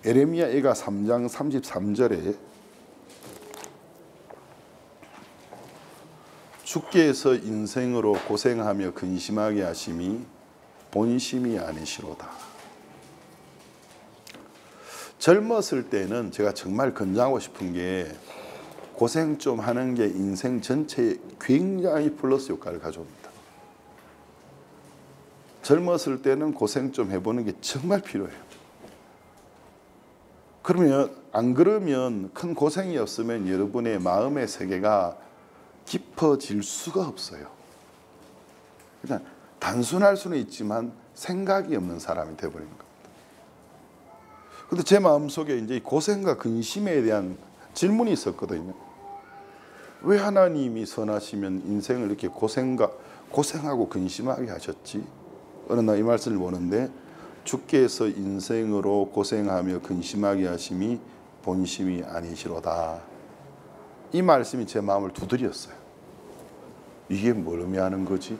예레미야가 3장 33절에 주께서 인생으로 고생하며 근심하게 하심이 본심이 아니시로다. 젊었을 때는 제가 정말 권장하고 싶은 게 고생 좀 하는 게 인생 전체에 굉장히 플러스 효과를 가져옵니다. 젊었을 때는 고생 좀 해보는 게 정말 필요해요. 그러면 안 그러면 큰 고생이 없으면 여러분의 마음의 세계가 깊어질 수가 없어요. 그냥 단순할 수는 있지만 생각이 없는 사람이 되어버리는 겁니다. 근데 제 마음속에 이제 고생과 근심에 대한 질문이 있었거든요. 왜 하나님이 선하시면 인생을 이렇게 고생하고 근심하게 하셨지? 어느 날 이 말씀을 보는데 주께서 인생으로 고생하며 근심하게 하심이 본심이 아니시로다. 이 말씀이 제 마음을 두드렸어요. 이게 뭘 의미하는 거지?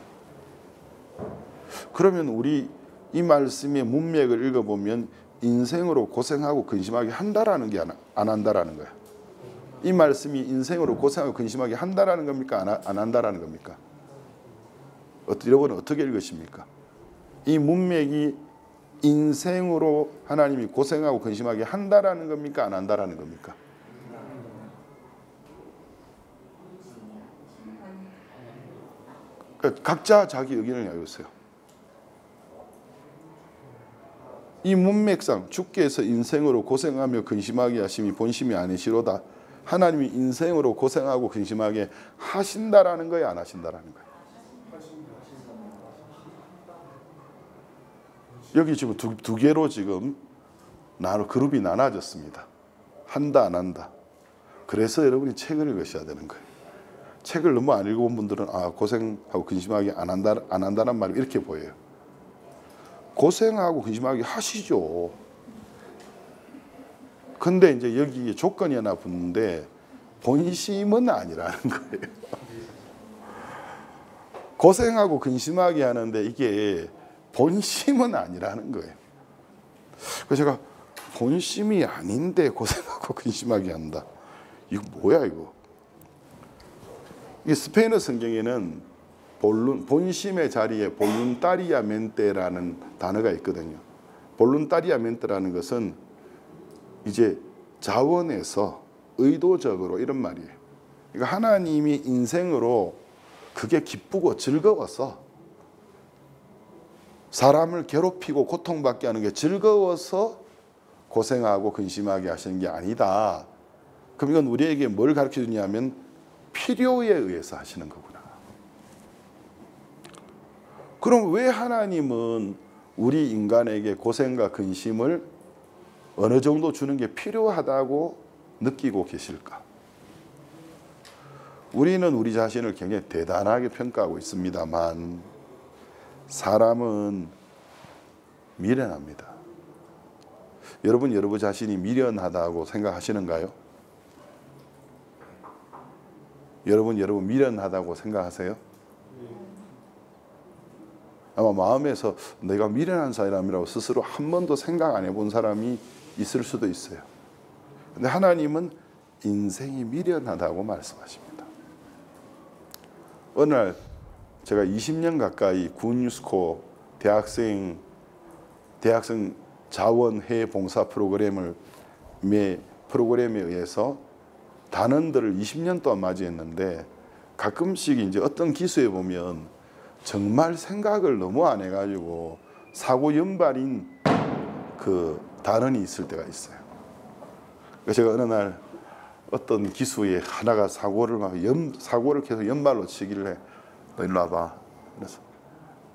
그러면 우리 이 말씀의 문맥을 읽어보면 인생으로 고생하고 근심하게 한다라는 게 안 한다라는 거야. 이 말씀이 인생으로 고생하고 근심하게 한다라는 겁니까? 안 한다라는 겁니까? 여러분은 어떻게 읽으십니까? 이 문맥이 인생으로 하나님이 고생하고 근심하게 한다라는 겁니까? 안 한다라는 겁니까? 각자 자기 의견을 내주세요. 이 문맥상 주께서 인생으로 고생하며 근심하게 하심이 본심이 아니시로다. 하나님이 인생으로 고생하고 근심하게 하신다라는 거예요, 안 하신다라는 거예요? 여기 지금 두 개로 지금 그룹이 나눠졌습니다. 한다, 안 한다. 그래서 여러분이 책을 읽으셔야 되는 거예요. 책을 너무 안 읽어본 분들은 고생하고 근심하기 안 한다는 말이 이렇게 보여요. 고생하고 근심하기 하시죠. 근데 이제 여기 조건이 하나 붙는데 본심은 아니라는 거예요. 고생하고 근심하게 하는데 이게 본심은 아니라는 거예요. 그래서 제가 본심이 아닌데 고생하고 근심하게 한다. 이거 뭐야 이거? 이 스페인어 성경에는 본심의 자리에 볼룬타리아멘테라는 단어가 있거든요. 볼룬타리아멘테라는 것은 이제 자원에서 의도적으로 이런 말이에요. 그러니까 하나님이 인생으로 그게 기쁘고 즐거워서 사람을 괴롭히고 고통받게 하는 게 즐거워서 고생하고 근심하게 하시는 게 아니다. 그럼 이건 우리에게 뭘 가르쳐 주냐면 필요에 의해서 하시는 거구나. 그럼 왜 하나님은 우리 인간에게 고생과 근심을 어느 정도 주는 게 필요하다고 느끼고 계실까? 우리는 우리 자신을 굉장히 대단하게 평가하고 있습니다만 사람은 미련합니다. 여러분 자신이 미련하다고 생각하시는가요? 여러분 미련하다고 생각하세요? 아마 마음에서 내가 미련한 사람이라고 스스로 한 번도 생각 안 해본 사람이 있을 수도 있어요. 근데 하나님은 인생이 미련하다고 말씀하십니다. 어느 날 제가 20년 가까이 군유스코 대학생 자원회 봉사 프로그램에 의해서 단원들을 20년 동안 맞이했는데 가끔씩 이제 어떤 기수에 보면 정말 생각을 너무 안 해가지고 사고 연발인 그 단원이 있을 때가 있어요. 그래서 제가 어느 날 어떤 기수에 하나가 사고를 계속 연발로 치길래 너 일로 와봐. 그래서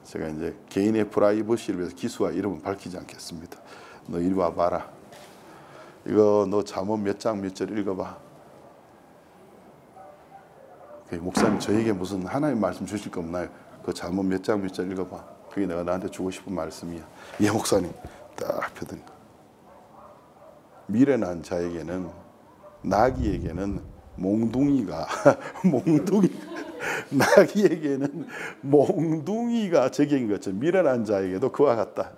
제가 이제 개인의 프라이버시를 위해서 기수와 이름은 밝히지 않겠습니다. 너 이리 와봐라. 이거 너 잠언 몇 장 몇 절 읽어봐. 목사님 저에게 무슨 하나님 말씀 주실 거 없나요? 그 잠언 몇 장 몇 절 읽어봐. 그게 내가 나한테 주고 싶은 말씀이야. 예 목사님. 딱 펴더니 미련한 자에게는 나귀에게는 몽둥이가 나귀에게는 몽둥이가 적인 것처럼 미련한 자에게도 그와 같다.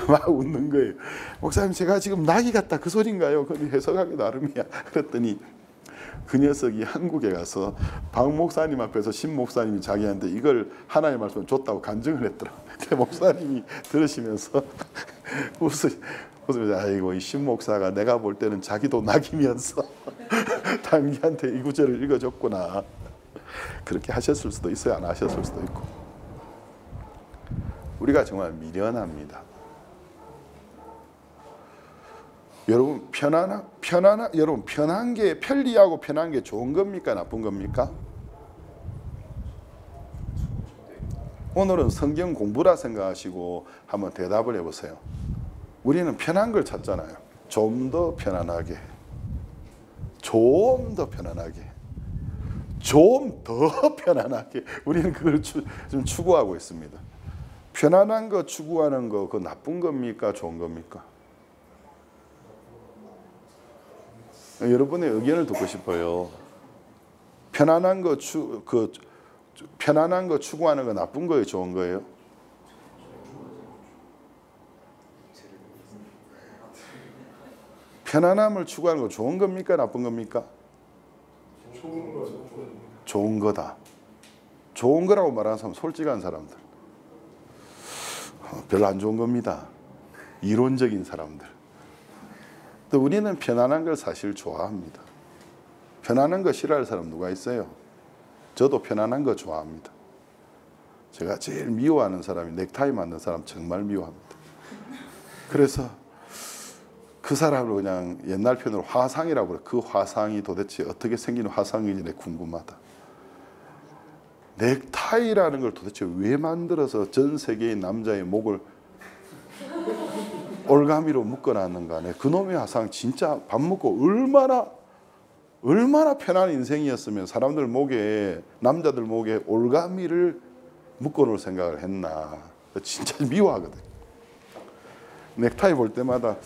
막 웃는 거예요. 목사님 제가 지금 나귀 같다 그 소린가요? 그건 해석하기 나름이야. 그랬더니 그 녀석이 한국에 가서 박 목사님 앞에서 신 목사님이 자기한테 이걸 하나님 말씀을 줬다고 간증을 했더라. 근데 목사님이 들으시면서 웃으면서 아이고 이 신 목사가 내가 볼 때는 자기도 낙이면서 당기한테 이 구절을 읽어줬구나. 그렇게 하셨을 수도 있어요. 안 하셨을 수도 있고. 우리가 정말 미련합니다. 여러분 여러분 편한 게 편리하고 편한 게 좋은 겁니까 나쁜 겁니까? 오늘은 성경 공부라 생각하시고 한번 대답을 해보세요. 우리는 편한 걸 찾잖아요. 좀 더 편안하게, 좀 더 편안하게, 좀 더 편안하게 우리는 그걸 좀 추구하고 있습니다. 편안한 거 추구하는 거 그거 나쁜 겁니까 좋은 겁니까? 여러분의 의견을 듣고 싶어요. 편안한 거 추구하는 거 나쁜 거예요, 좋은 거예요? 편안함을 추구하는 거 좋은 겁니까, 나쁜 겁니까? 좋은 거다. 좋은 거라고 말하는 사람 솔직한 사람들. 별로 안 좋은 겁니다. 이론적인 사람들. 또 우리는 편안한 걸 사실 좋아합니다. 편안한 거 싫어할 사람 누가 있어요? 저도 편안한 거 좋아합니다. 제가 제일 미워하는 사람이 넥타이 맞는 사람 정말 미워합니다. 그래서 그 사람을 그냥 옛날 표현으로 화상이라고 그래요. 그 화상이 도대체 어떻게 생긴 화상인지 내 궁금하다. 넥타이라는 걸 도대체 왜 만들어서 전 세계의 남자의 목을 올가미로 묶어놨는가. 네, 그놈의 화상 진짜 밥 먹고 얼마나 편한 인생이었으면 사람들 목에, 남자들 목에 올가미를 묶어놓을 생각을 했나. 진짜 미워하거든. 넥타이 볼 때마다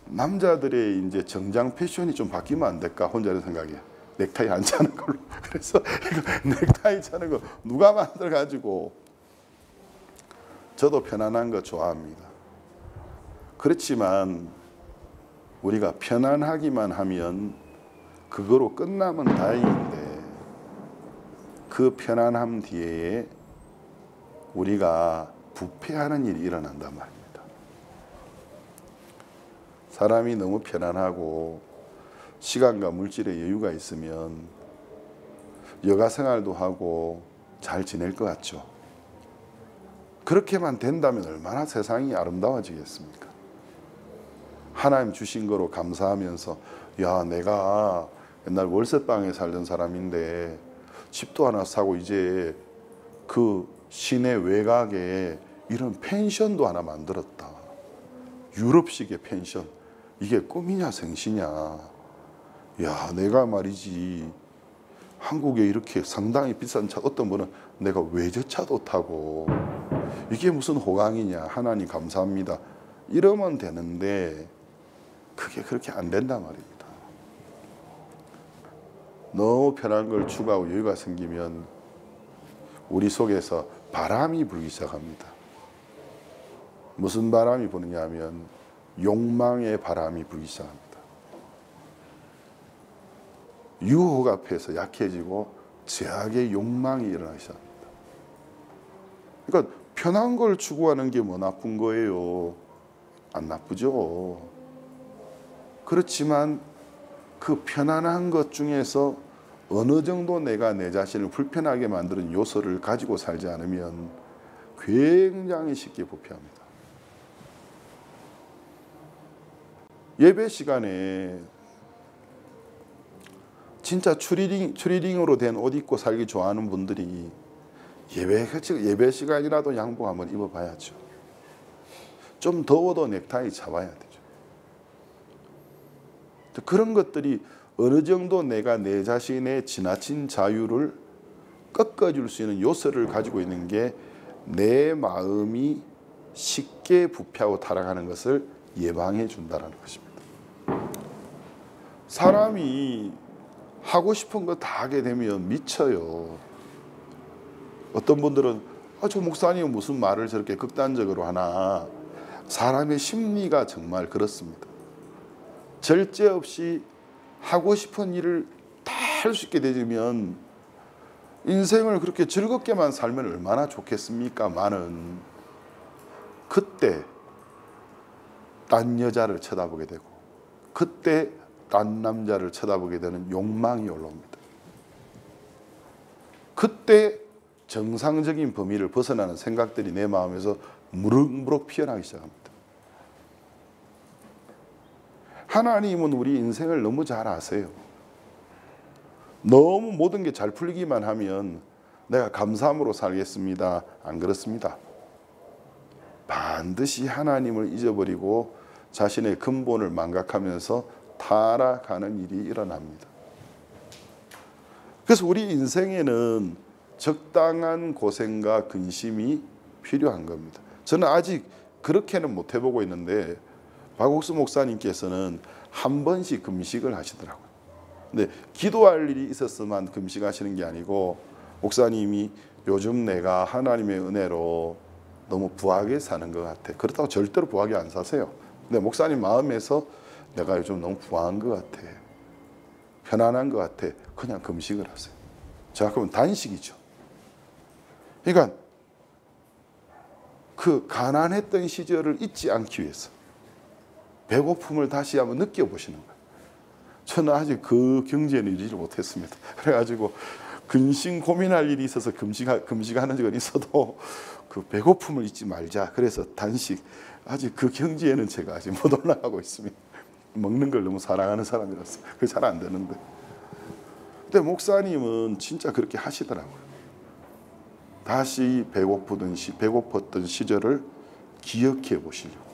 남자들의 이제 정장 패션이 좀 바뀌면 안 될까 혼자 이런 생각이야. 넥타이 안 차는 걸로. 그래서 이거 넥타이 차는 거 누가 만들어 가지고. 저도 편안한 거 좋아합니다. 그렇지만 우리가 편안하기만 하면 그거로 끝나면 다행인데, 그 편안함 뒤에 우리가 부패하는 일이 일어난단 말입니다. 사람이 너무 편안하고 시간과 물질의 여유가 있으면 여가 생활도 하고 잘 지낼 것 같죠. 그렇게만 된다면 얼마나 세상이 아름다워지겠습니까? 하나님 주신 거로 감사하면서, 야, 내가 옛날 월세방에 살던 사람인데 집도 하나 사고 이제 그 시내 외곽에 이런 펜션도 하나 만들었다. 유럽식의 펜션. 이게 꿈이냐 생시냐. 야, 내가 말이지 한국에 이렇게 상당히 비싼 차, 어떤 분은 내가 외제차도 타고 이게 무슨 호강이냐. 하나님 감사합니다. 이러면 되는데 그게 그렇게 안 된단 말입니다. 너무 편한 걸 추구하고 여유가 생기면 우리 속에서 바람이 불기 시작합니다. 무슨 바람이 부느냐 하면 욕망의 바람이 불기 시작합니다. 유혹 앞에서 약해지고 제약의 욕망이 일어나기 시작합니다. 그러니까 편한 걸 추구하는 게 뭐 나쁜 거예요? 안 나쁘죠. 그렇지만 그 편안한 것 중에서 어느 정도 내가 내 자신을 불편하게 만드는 요소를 가지고 살지 않으면 굉장히 쉽게 부패합니다. 예배 시간에 진짜 추리닝으로 된 옷 입고 살기 좋아하는 분들이 예배 시간이라도 양복 한번 입어봐야죠. 좀 더워도 넥타이 잡아야 되죠. 그런 것들이 어느 정도 내가 내 자신의 지나친 자유를 꺾어줄 수 있는 요소를 가지고 있는 게 내 마음이 쉽게 부패하고 타락하는 것을 예방해 준다는 것입니다. 사람이 하고 싶은 거 다 하게 되면 미쳐요. 어떤 분들은 저 목사님은 무슨 말을 저렇게 극단적으로 하나. 사람의 심리가 정말 그렇습니다. 절제 없이 하고 싶은 일을 다 할 수 있게 되면 인생을 그렇게 즐겁게만 살면 얼마나 좋겠습니까만은 그때 딴 여자를 쳐다보게 되고 그때 딴 남자를 쳐다보게 되는 욕망이 올라옵니다. 그때 정상적인 범위를 벗어나는 생각들이 내 마음에서 무럭무럭 피어나기 시작합니다. 하나님은 우리 인생을 너무 잘 아세요. 너무 모든 게 잘 풀리기만 하면 내가 감사함으로 살겠습니다. 안 그렇습니다. 반드시 하나님을 잊어버리고 자신의 근본을 망각하면서 타락하는 일이 일어납니다. 그래서 우리 인생에는 적당한 고생과 근심이 필요한 겁니다. 저는 아직 그렇게는 못 해보고 있는데 박옥수 목사님께서는 한 번씩 금식을 하시더라고요. 근데 기도할 일이 있었으면 금식하시는 게 아니고 목사님이 요즘 내가 하나님의 은혜로 너무 부하게 사는 것 같아. 그렇다고 절대로 부하게 안 사세요. 근데 목사님 마음에서 내가 요즘 너무 부한 것 같아. 편안한 것 같아. 그냥 금식을 하세요. 자, 그러면 단식이죠. 그러니까 그 가난했던 시절을 잊지 않기 위해서 배고픔을 다시 한번 느껴보시는 거예요. 저는 아직 그 경지에는 이르지 못했습니다. 그래가지고 근심 고민할 일이 있어서 금식하는 적은 있어도 그 배고픔을 잊지 말자. 그래서 단식. 아직 그 경지에는 제가 아직 못 올라가고 있습니다. 먹는 걸 너무 사랑하는 사람이라서 그게 잘 안 되는데. 근데 목사님은 진짜 그렇게 하시더라고요. 다시 배고팠던 시절을 기억해 보시려고.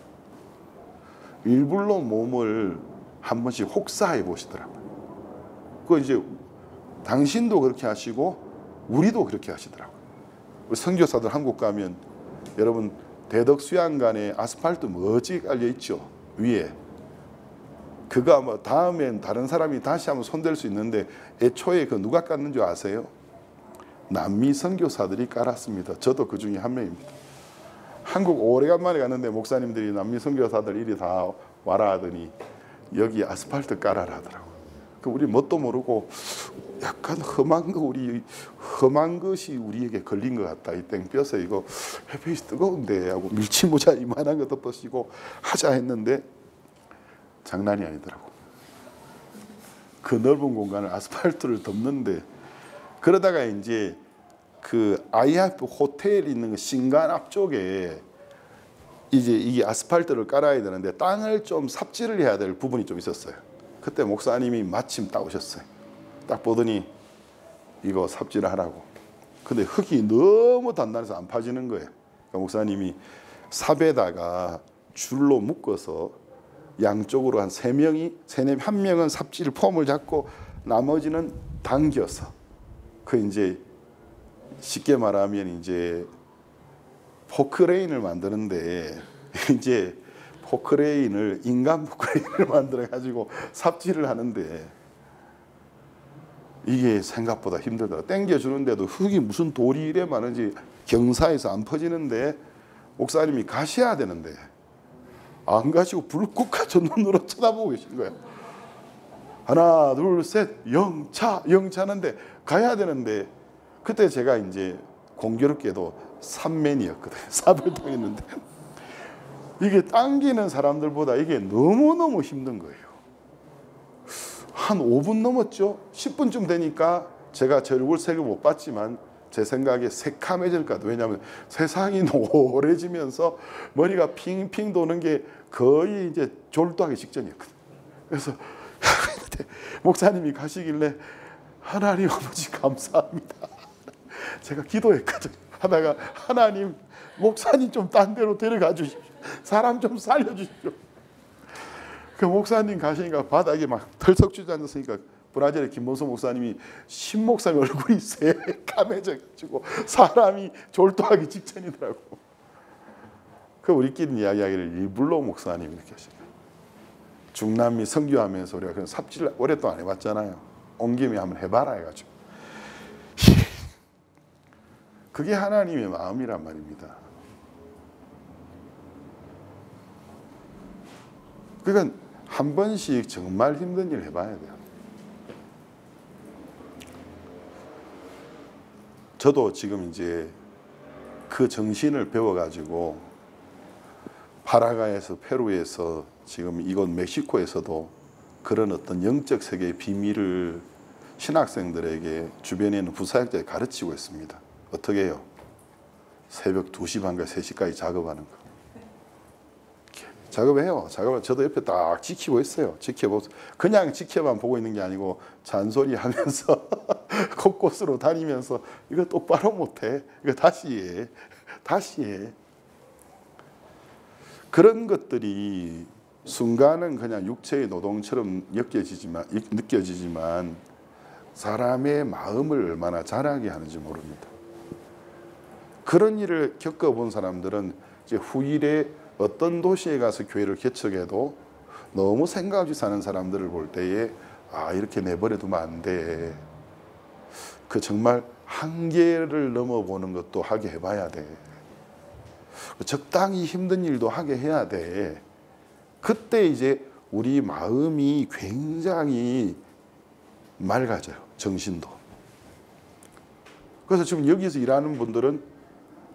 일부러 몸을 한 번씩 혹사해 보시더라고요. 그 이제 당신도 그렇게 하시고 우리도 그렇게 하시더라고요. 우리 선교사들 한국 가면 여러분 대덕수양간에 아스팔트 멋지게 깔려 있죠. 위에. 그거 아마 다음엔 다른 사람이 다시 한번 손댈 수 있는데 애초에 그 누가 깠는 줄 아세요? 남미 선교사들이 깔았습니다. 저도 그 중에 한 명입니다. 한국 오래간만에 갔는데 목사님들이 남미 선교사들 이리 다 와라 하더니 여기 아스팔트 깔아라 하더라고요. 그 우리 뭣도 모르고 약간 험한 것이 우리에게 걸린 것 같다. 이 땡볕에 이거 햇빛이 뜨거운데 하고 밀치 모자 이만한 거 덮으시고 하자 했는데 장난이 아니더라고. 그 넓은 공간을 아스팔트를 덮는데 그러다가 이제 그 IF 호텔 있는 그 신간 앞쪽에 이제 이게 아스팔트를 깔아야 되는데 땅을 좀 삽질을 해야 될 부분이 좀 있었어요. 그때 목사님이 마침 딱 오셨어요. 딱 보더니 이거 삽질을 하라고. 근데 흙이 너무 단단해서 안 파지는 거예요. 그러니까 목사님이 삽에다가 줄로 묶어서 양쪽으로 한 3명이 한 명은 삽질 폼을 잡고 나머지는 당겨서 그 이제 쉽게 말하면 이제 포크레인을 만드는데 이제 포크레인을 인간 포크레인을 만들어 가지고 삽질을 하는데 이게 생각보다 힘들더라. 당겨 주는데도 흙이 무슨 돌이 이래 많은지 경사에서 안 퍼지는데 목사님이 가셔야 되는데 안 가시고 불꽃같이 눈으로 쳐다보고 계신 거예요. 하나 둘 셋 영차 하는데 가야 되는데 그때 제가 이제 공교롭게도 삽맨이었거든요. 삽을 당했는데 이게 당기는 사람들보다 이게 너무너무 힘든 거예요. 한 5분 넘었죠. 10분쯤 되니까 제가 제 얼굴 색을 못 봤지만 제 생각에 새카매질 것 같아요. 왜냐하면 세상이 노래지면서 머리가 핑핑 도는 게 거의 이제 졸도하기 직전이었거든요. 그래서 목사님이 가시길래 하나님 아버지 감사합니다. 제가 기도했거든요. 하다가 하나님 목사님 좀 딴 데로 데려가 주십시오. 사람 좀 살려주십시오. 그 목사님 가시니까 바닥에 막 털썩 주저앉았으니까 브라질의 김범수 목사님이 신 목사님 얼굴이 새까매져가지고 사람이 졸도하기 직전이더라고. 그 우리끼리 이야기하기를 일불로 목사님 이렇게 하시네요. 중남미 선교하면서 우리가 그런 삽질 오랫동안 해봤잖아요. 온 김에 한번 해봐라 해가지고. 그게 하나님의 마음이란 말입니다. 그러니까 한 번씩 정말 힘든 일 해봐야 돼요. 저도 지금 이제 그 정신을 배워가지고 파라과이에서 페루에서 지금 이곳 멕시코에서도 그런 어떤 영적 세계의 비밀을 신학생들에게 주변에 있는 부사역자에 가르치고 있습니다. 어떻게 해요? 새벽 2시 반과 3시까지 작업하는 거. 작업해요. 작업을 저도 옆에 딱 지키고 있어요. 그냥 지켜만 보고 있는 게 아니고 잔소리하면서 곳곳으로 다니면서 이거 똑바로 못해. 이거 다시 해. 그런 것들이 순간은 그냥 육체의 노동처럼 느껴지지만 사람의 마음을 얼마나 자라게 하는지 모릅니다. 그런 일을 겪어본 사람들은 이제 후일에 어떤 도시에 가서 교회를 개척해도 너무 생각 없이 사는 사람들을 볼 때에 이렇게 내버려 두면 안 돼. 그 정말 한계를 넘어보는 것도 하게 해봐야 돼. 적당히 힘든 일도 하게 해야 돼. 그때 이제 우리 마음이 굉장히 맑아져요. 정신도. 그래서 지금 여기서 일하는 분들은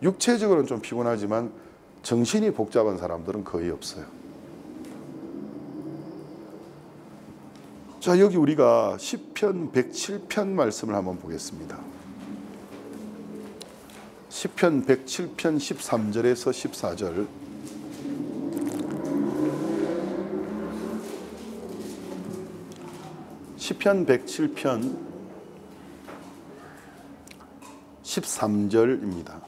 육체적으로는 좀 피곤하지만 정신이 복잡한 사람들은 거의 없어요. 자, 여기 우리가 시편 107편 말씀을 한번 보겠습니다. 시편 107편 13절에서 14절. 시편 107편 13절입니다.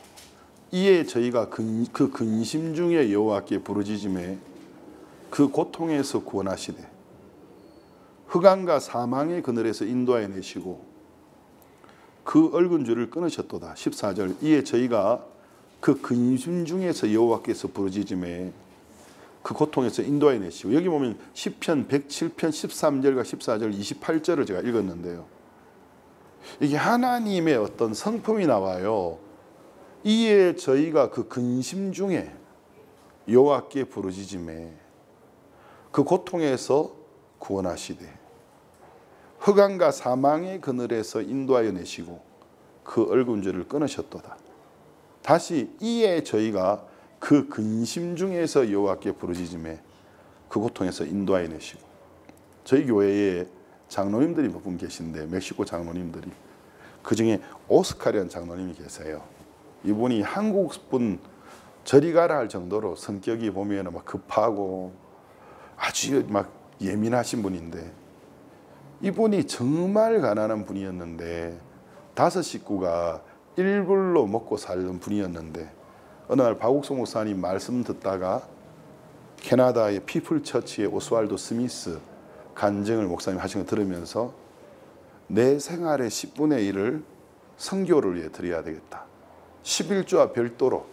이에 저희가 그 근심 중에 여호와께 부르짖음에 그 고통에서 구원하시되 흑암과 사망의 그늘에서 인도하여 내시고 그 얽은 줄을 끊으셨도다. 14절 이에 저희가 그 근심 중에서 여호와께서 부르짖음에 그 고통에서 인도하여 내시고 여기 보면 시편 107편 13절과 14절 28절을 제가 읽었는데요. 이게 하나님의 어떤 성품이 나와요. 이에 저희가 그 근심 중에 여호와께 부르짖음에 그 고통에서 구원하시되 흑암과 사망의 그늘에서 인도하여 내시고 그 얽은 줄을 끊으셨도다. 다시 이에 저희가 그 근심 중에서 여호와께 부르짖음에 그 고통에서 인도하여 내시고 저희 교회에 장로님들이 몇 분 계신데 멕시코 장로님들이 그중에 오스카리안 장로님이 계세요. 이분이 한국 분 저리 가라 할 정도로 성격이 보면 막 급하고 아주 막 예민하신 분인데 이분이 정말 가난한 분이었는데 5 식구가 일불로 먹고 살던 분이었는데 어느 날 박옥성 목사님 말씀 듣다가 캐나다의 피플처치의 오스왈도 스미스 간증을 목사님 하신 거 들으면서 내 생활의 10분의 1을 선교를 위해 드려야 되겠다. 11조와 별도로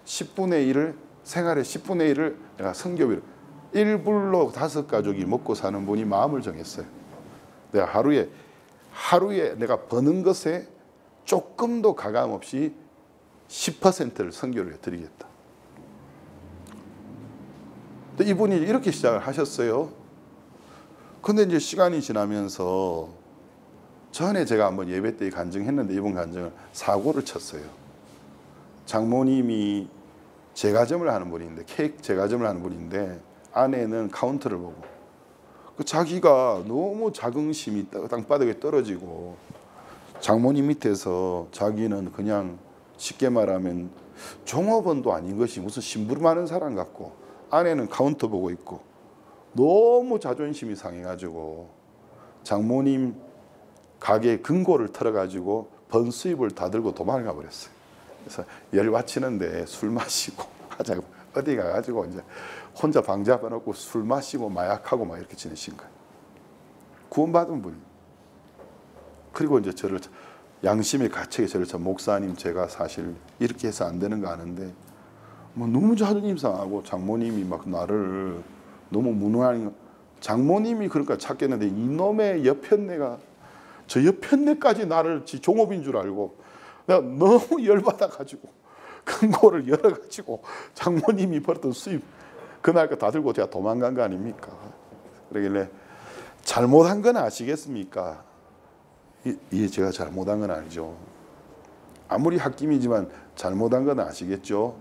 10분의 1을 생활의 10분의 1을 내가 선교비로 1불로 5가족이 먹고 사는 분이 마음을 정했어요. 내가 하루에 내가 버는 것에 조금도 가감 없이 10%를 선교를 드리겠다. 이분이 이렇게 시작을 하셨어요. 근데 이제 시간이 지나면서 전에 제가 한번 예배 때 간증했는데 이분 간증을 사고를 쳤어요. 장모님이 제과점을 하는 분인데 케이크 제과점을 하는 분인데 아내는 카운터를 보고 자기가 너무 자긍심이 땅바닥에 떨어지고 장모님 밑에서 자기는 그냥 쉽게 말하면 종업원도 아닌 것이 무슨 심부름 하는 사람 같고 아내는 카운터 보고 있고 너무 자존심이 상해가지고 장모님 가게 금고를 털어가지고 번 수입을 다 들고 도망가 버렸어요. 그래서 열받치는데 술 마시고 하자고 어디 가가지고 이제 혼자 방 잡아놓고 술 마시고 마약하고 막 이렇게 지내신 거예요. 구원받은 분이. 그리고 이제 저를 양심의 가책에 저를 목사님 제가 사실 이렇게 해서 안 되는 거 아는데 뭐 너무 자존심 상하고 장모님이 막 나를 너무 무능한 장모님이 그러니까 찾겠는데 이놈의 옆편네가 저 옆편네까지 나를 지 종업인 줄 알고 내가 너무 열받아가지고 금고를 열어가지고 장모님이 벌었던 수입 그날 거 다 들고 제가 도망간 거 아닙니까? 그러길래 잘못한 건 아시겠습니까? 예, 제가 잘못한 건 알죠. 아무리 홧김이지만 잘못한 건 아시겠죠?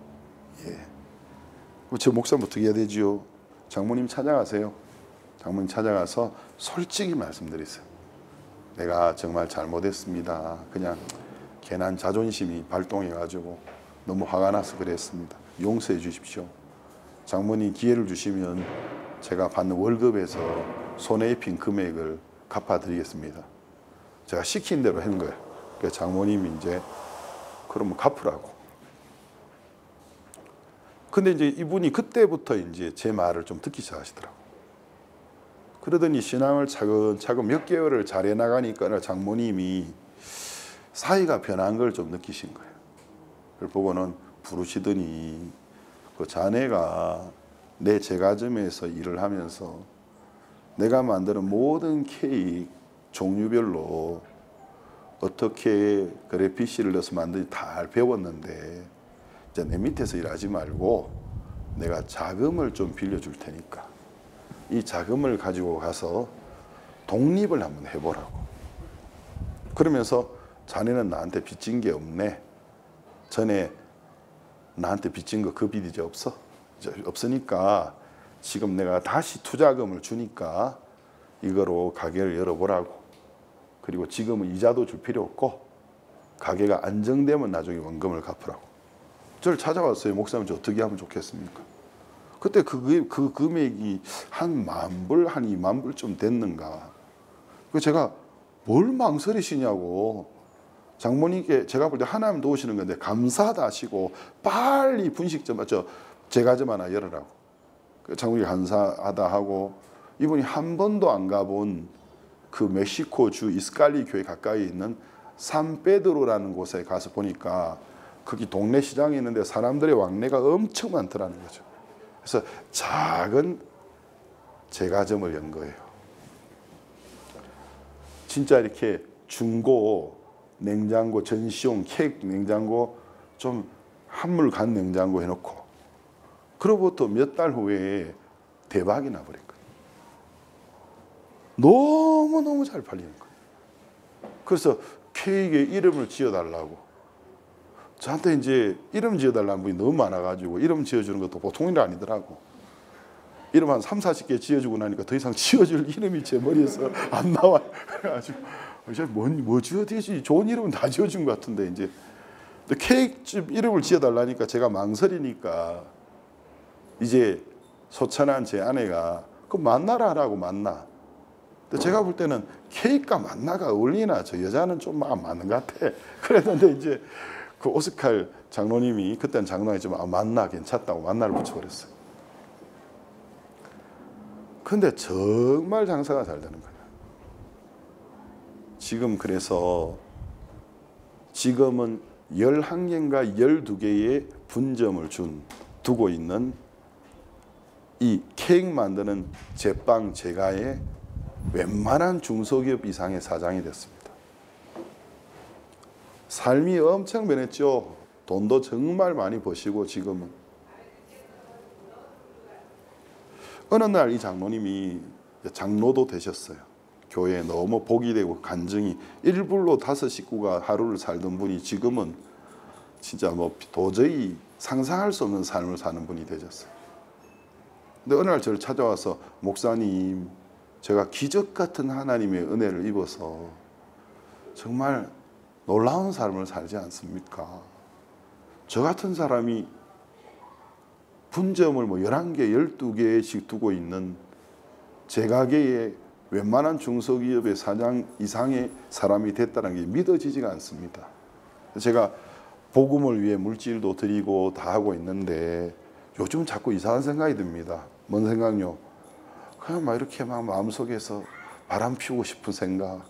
예. 제 목사님 어떻게 해야 되지요? 장모님 찾아가세요. 장모님 찾아가서 솔직히 말씀드리세요. 내가 정말 잘못했습니다. 그냥 괜한 자존심이 발동해가지고 너무 화가 나서 그랬습니다. 용서해 주십시오. 장모님 기회를 주시면 제가 받는 월급에서 손에 입힌 금액을 갚아드리겠습니다. 제가 시킨 대로 한 거예요. 그래서 장모님이 이제 그러면 갚으라고. 근데 이제 이분이 그때부터 이제 제 말을 좀 듣기 시작하시더라고. 그러더니 신앙을 차근차근 몇 개월을 잘해 나가니까 장모님이 사이가 변한 걸 좀 느끼신 거예요. 그걸 보고는 부르시더니 그 자네가 내 제과점에서 일을 하면서 내가 만드는 모든 케이크 종류별로 어떻게 그래피시를 넣어서 만드는지 다 배웠는데 이제 내 밑에서 일하지 말고 내가 자금을 좀 빌려줄 테니까 이 자금을 가지고 가서 독립을 한번 해보라고. 그러면서 자네는 나한테 빚진 게 없네. 전에 나한테 빚진 거 그 빚 이제 없어? 이제 없으니까 지금 내가 다시 투자금을 주니까 이거로 가게를 열어보라고. 그리고 지금은 이자도 줄 필요 없고 가게가 안정되면 나중에 원금을 갚으라고. 저를 찾아왔어요. 목사님 저 어떻게 하면 좋겠습니까? 그때 그 금액이 한 10,000불, 한 20,000불쯤 됐는가. 그 제가 뭘 망설이시냐고. 장모님께 제가 볼 때 하나님 도우시는 건데 감사하다 하시고 빨리 분식점 제과점 하나 열으라고. 장로님 감사하다 하고, 이분이 한 번도 안 가본 그 멕시코 주 이스칼리 교회 가까이 있는 산페드로라는 곳에 가서 보니까 거기 동네 시장이 있는데 사람들의 왕래가 엄청 많더라는 거죠. 그래서 작은 제과점을 연 거예요. 진짜 이렇게 중고 냉장고, 전시용 케이크 냉장고, 좀 한물 간 냉장고 해놓고, 그로부터 몇 달 후에 대박이 나버린 거예요. 너무너무 잘 팔리는 거예요. 그래서 케이크에 이름을 지어달라고, 저한테 이제 이름 지어달라는 분이 너무 많아가지고 이름 지어주는 것도 보통 일이 아니더라고. 이름 한 3, 40개 지어주고 나니까 더 이상 지어줄 이름이 제 머리에서 안 나와요. 그래가지고 뭐 지어야지, 좋은 이름은 다 지어준 것 같은데, 이제 케이크집 이름을 지어달라니까 제가 망설이니까 이제 소천한 제 아내가 그 만나라 하라고. 만나. 근데 제가 볼 때는 케이크가 만나가 어울리나, 저 여자는 좀 안 맞는 것 같아. 그랬는데 이제 그 오스칼 장로님이, 그때는 장로님이지만 만나 괜찮다고 만나를 붙여버렸어요. 근데 정말 장사가 잘 되는 거예요. 지금 그래서 지금은 11개인가 12개의 분점을 두고 있는 이 케이크 만드는 제빵 제과의 웬만한 중소기업 이상의 사장이 됐습니다. 삶이 엄청 변했죠. 돈도 정말 많이 버시고. 지금은 어느 날 이 장로님이 장로도 되셨어요. 교회에 너무 복이 되고 간증이, 1불로 5 식구가 하루를 살던 분이 지금은 진짜 뭐 도저히 상상할 수 없는 삶을 사는 분이 되셨어요. 근데 어느 날 저를 찾아와서, 목사님, 제가 기적 같은 하나님의 은혜를 입어서 정말 놀라운 삶을 살지 않습니까? 저 같은 사람이 분점을 뭐 11개, 12개씩 두고 있는 제 가게에 웬만한 중소기업의 사장 이상의 사람이 됐다는 게 믿어지지가 않습니다. 제가 복음을 위해 물질도 드리고 다 하고 있는데 요즘 자꾸 이상한 생각이 듭니다. 뭔 생각요? 그냥 막 이렇게 막 마음속에서 바람 피우고 싶은 생각,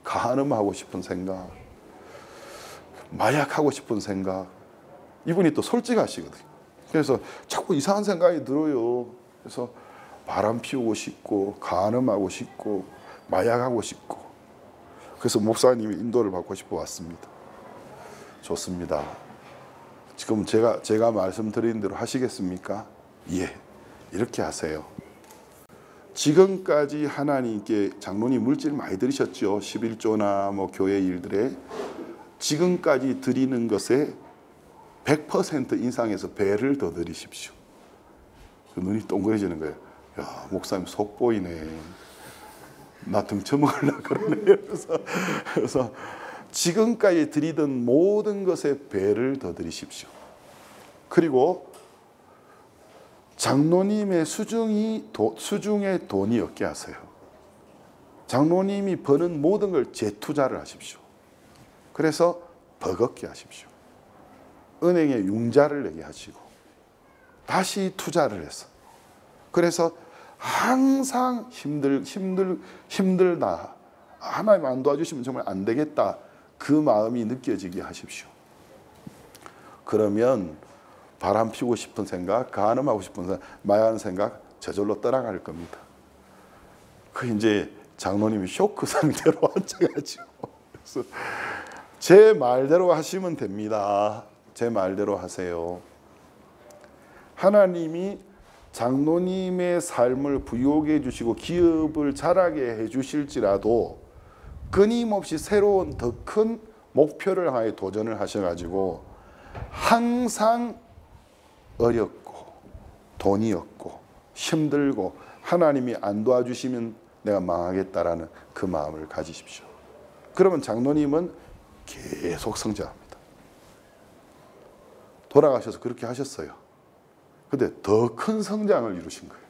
간음하고 싶은 생각, 마약하고 싶은 생각. 이분이 또 솔직하시거든요. 그래서 자꾸 이상한 생각이 들어요. 그래서 바람 피우고 싶고, 간음하고 싶고, 마약하고 싶고. 그래서 목사님이 인도를 받고 싶어 왔습니다. 좋습니다. 지금 제가 말씀드린 대로 하시겠습니까? 예, 이렇게 하세요. 지금까지 하나님께 장로님 물질 많이 드리셨죠. 11조나 뭐 교회 일들에. 지금까지 드리는 것에 100% 인상해서 배를 더 드리십시오. 그 눈이 동그래지는 거예요. 야, 목사님 속 보이네. 나 등쳐 먹으려고 그러네. 그래서 지금까지 드리던 모든 것에 배를 더 드리십시오. 그리고 장로님의 수중에 돈이 없게 하세요. 장로님이 버는 모든 걸 재투자를 하십시오. 그래서 버겁게 하십시오. 은행에 융자를 내게 하시고 다시 투자를 해서, 그래서 항상 힘들다, 하나님 안 도와주시면 정말 안 되겠다, 그 마음이 느껴지게 하십시오. 그러면 바람 피우고 싶은 생각, 간음하고 싶은 생각, 마약하는 생각 저절로 떠나갈 겁니다. 그 이제 장로님이 쇼크 상태로 앉아가지고, 그래서 제 말대로 하시면 됩니다. 제 말대로 하세요. 하나님이 장로님의 삶을 부유하게 해주시고 기업을 자라게 해주실지라도 끊임없이 새로운 더 큰 목표를 향해 도전을 하셔가지고 항상 어렵고 돈이 없고 힘들고 하나님이 안 도와주시면 내가 망하겠다라는 그 마음을 가지십시오. 그러면 장로님은 계속 성장합니다. 돌아가셔서 그렇게 하셨어요. 근데 더 큰 성장을 이루신 거예요.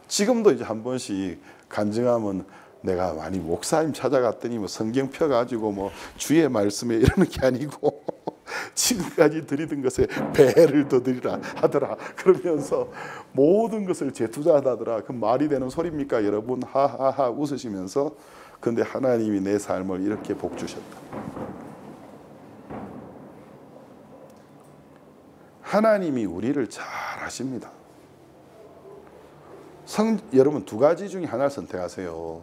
지금도 이제 한 번씩 간증하면, 내가 목사님 찾아갔더니 뭐 성경 펴가지고 뭐 주의 말씀에 이러는 게 아니고 지금까지 드리던 것에 배를 더 드리라 하더라. 그러면서 모든 것을 재투자하더라. 그 말이 되는 소리입니까 여러분? 하하하 웃으시면서. 근데 하나님이 내 삶을 이렇게 복 주셨다. 하나님이 우리를 잘 아십니다. 여러분 두 가지 중에 하나를 선택하세요.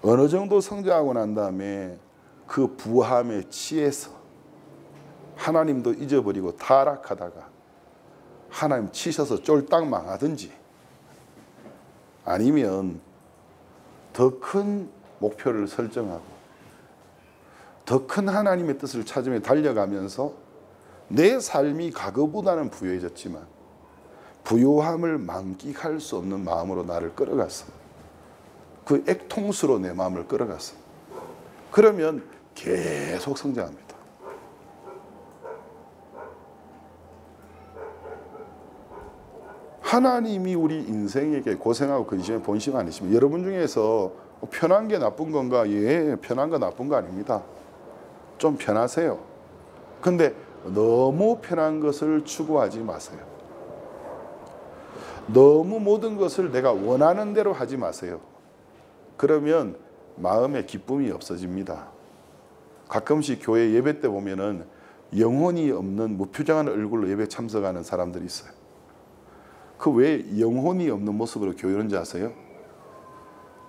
어느 정도 성장하고 난 다음에 그 부함에 취해서 하나님도 잊어버리고 타락하다가 하나님 치셔서 쫄딱 망하든지, 아니면 더 큰 목표를 설정하고 더 큰 하나님의 뜻을 찾으며 달려가면서 내 삶이 과거보다는 부유해졌지만 부요함을 만끽할 수 없는 마음으로 나를 끌어갔어. 그 액통수로 내 마음을 끌어갔어. 그러면 계속 성장합니다. 하나님이 우리 인생에게 고생하고 근심에 본심 아니시면, 여러분 중에서 편한 게 나쁜 건가? 예, 편한 거 나쁜 거 아닙니다. 좀 편하세요. 근데 너무 편한 것을 추구하지 마세요. 너무 모든 것을 내가 원하는 대로 하지 마세요. 그러면 마음에 기쁨이 없어집니다. 가끔씩 교회 예배 때 보면은 영혼이 없는 무표정한 얼굴로 예배 참석하는 사람들이 있어요. 그 왜 영혼이 없는 모습으로 교회 오는지 아세요?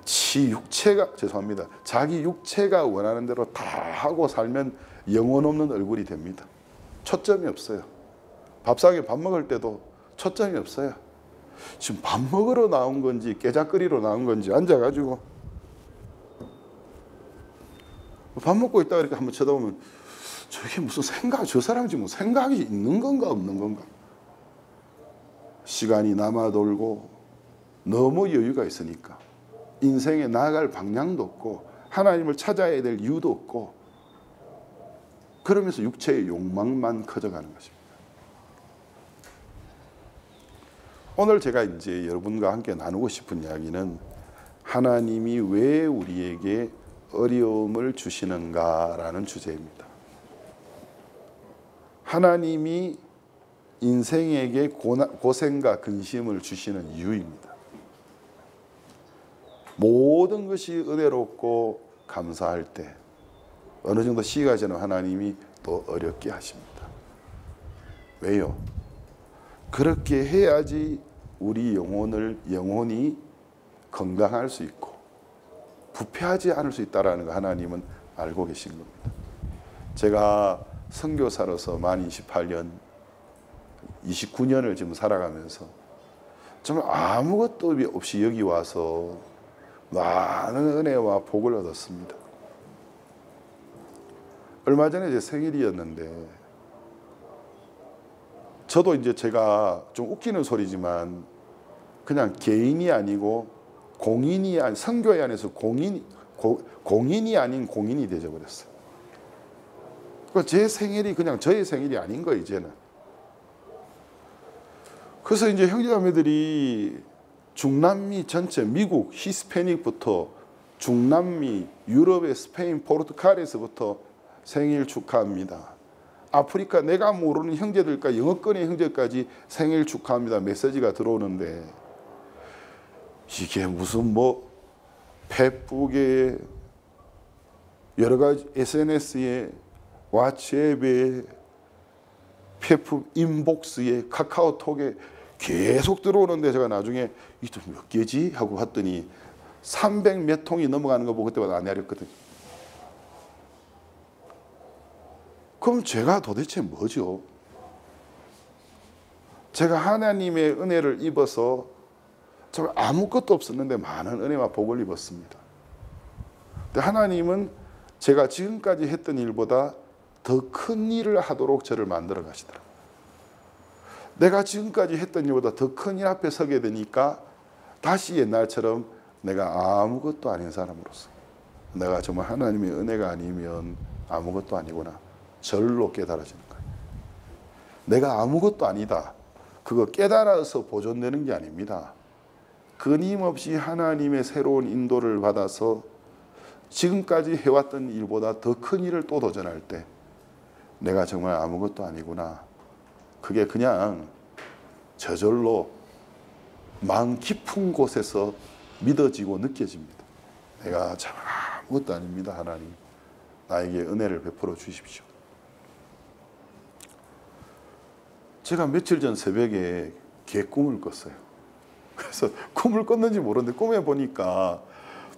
죄송합니다. 자기 육체가 원하는 대로 다 하고 살면 영혼 없는 얼굴이 됩니다. 초점이 없어요. 밥상에 밥 먹을 때도 초점이 없어요. 지금 밥 먹으러 나온 건지 깨작거리러 나온 건지 앉아가지고 밥 먹고 있다가 이렇게 한번 쳐다보면 저게 무슨 생각, 저 사람이 지금 생각이 있는 건가 없는 건가. 시간이 남아 돌고 너무 여유가 있으니까 인생에 나아갈 방향도 없고 하나님을 찾아야 될 이유도 없고, 그러면서 육체의 욕망만 커져가는 것입니다. 오늘 제가 이제 여러분과 함께 나누고 싶은 이야기는 하나님이 왜 우리에게 어려움을 주시는가라는 주제입니다. 하나님이 인생에게 고생과 근심을 주시는 이유입니다. 모든 것이 은혜롭고 감사할 때 어느 정도 시기가 지나면 하나님이 또 어렵게 하십니다. 왜요? 그렇게 해야지 우리 영혼이 건강할 수 있고 부패하지 않을 수 있다는 거 하나님은 알고 계신 겁니다. 제가 선교사로서 만 28년, 29년을 지금 살아가면서 정말 아무것도 없이 여기 와서 많은 은혜와 복을 얻었습니다. 얼마 전에 제 생일이었는데, 저도 이제 제가 좀 웃기는 소리지만 그냥 개인이 아니고 공인이 아닌, 선교회 안에서 공인이 아닌 공인이 되어버렸어요. 그러니까 제 생일이 그냥 저의 생일이 아닌 거예요, 이제는. 그래서 이제 형제자매들이 중남미 전체, 미국 히스패닉부터 중남미, 유럽의 스페인, 포르투갈에서부터 생일 축하합니다. 아프리카 내가 모르는 형제들과 영어권의 형제까지 생일 축하합니다 메시지가 들어오는데, 이게 무슨 페북에, 여러 가지 SNS에, 왓츠앱에, 페북 인복스에, 카카오톡에 계속 들어오는데, 제가 나중에 이게 몇 개지? 하고 봤더니 300 몇 통이 넘어가는 거 보고 그때마다 안 내렸거든요. 그럼 제가 도대체 뭐죠? 제가 하나님의 은혜를 입어서 정말 아무것도 없었는데 많은 은혜와 복을 입었습니다. 근데 하나님은 제가 지금까지 했던 일보다 더 큰 일을 하도록 저를 만들어 가시더라고요. 내가 지금까지 했던 일보다 더 큰 일 앞에 서게 되니까 다시 옛날처럼 내가 아무것도 아닌 사람으로서, 내가 정말 하나님의 은혜가 아니면 아무것도 아니구나, 절로 깨달아지는 거예요. 내가 아무것도 아니다, 그거 깨달아서 보존되는 게 아닙니다. 끊임없이 하나님의 새로운 인도를 받아서 지금까지 해왔던 일보다 더 큰 일을 또 도전할 때 내가 정말 아무것도 아니구나. 그게 그냥 저절로 마음 깊은 곳에서 믿어지고 느껴집니다. 내가 참 아무것도 아닙니다. 하나님, 나에게 은혜를 베풀어 주십시오. 제가 며칠 전 새벽에 개꿈을 꿨어요. 그래서 꿈을 꿨는지 모르는데 꿈에 보니까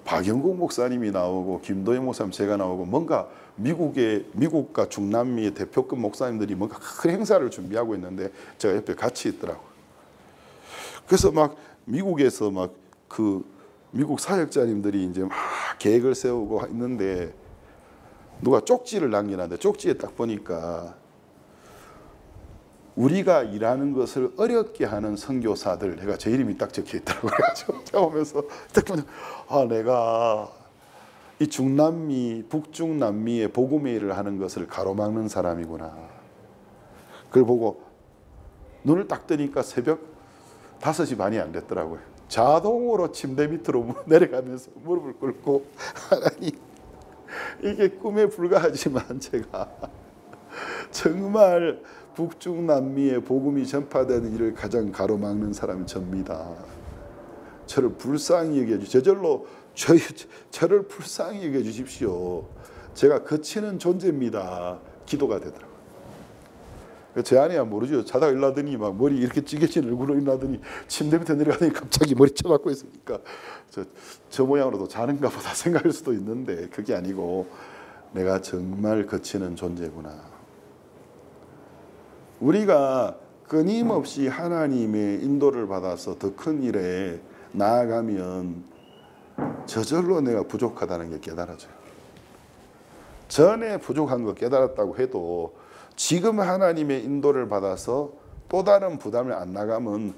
박영국 목사님이 나오고 김도현 목사님 제가 나오고 뭔가 미국과 중남미의 대표급 목사님들이 뭔가 큰 행사를 준비하고 있는데 제가 옆에 같이 있더라고요. 그래서 막 미국에서 막 그 미국 사역자님들이 이제 막 계획을 세우고 있는데 누가 쪽지를 남기는데 쪽지에 딱 보니까 우리가 일하는 것을 어렵게 하는 선교사들, 내가 제 이름이 딱 적혀 있더라고요. 그래가지고 제가 보면서 딱 보면 내가 이 중남미, 북중남미의 복음의 일을 하는 것을 가로막는 사람이구나. 그걸 보고 눈을 딱 뜨니까 새벽 5시 반이 안 됐더라고요. 자동으로 침대 밑으로 내려가면서 무릎을 꿇고 하나님, 이게 꿈에 불과하지만 제가 정말 북중남미의 복음이 전파되는 일을 가장 가로막는 사람이 접니다. 저를 불쌍히 여겨주십시오. 저절로 저를 불쌍히 여겨주십시오. 제가 거치는 존재입니다. 기도가 되더라고요. 제 아내야 모르죠. 자다가 일어나더니 막 머리 이렇게 찌개진 얼굴로 일어나더니 침대 밑에 내려가더니 갑자기 머리 쳐박고 있으니까 저 모양으로도 자는가 보다 생각할 수도 있는데 그게 아니고 내가 정말 거치는 존재구나. 우리가 끊임없이 하나님의 인도를 받아서 더 큰 일에 나아가면 저절로 내가 부족하다는 게 깨달아져요. 전에 부족한 거 깨달았다고 해도 지금 하나님의 인도를 받아서 또 다른 부담을 안 나가면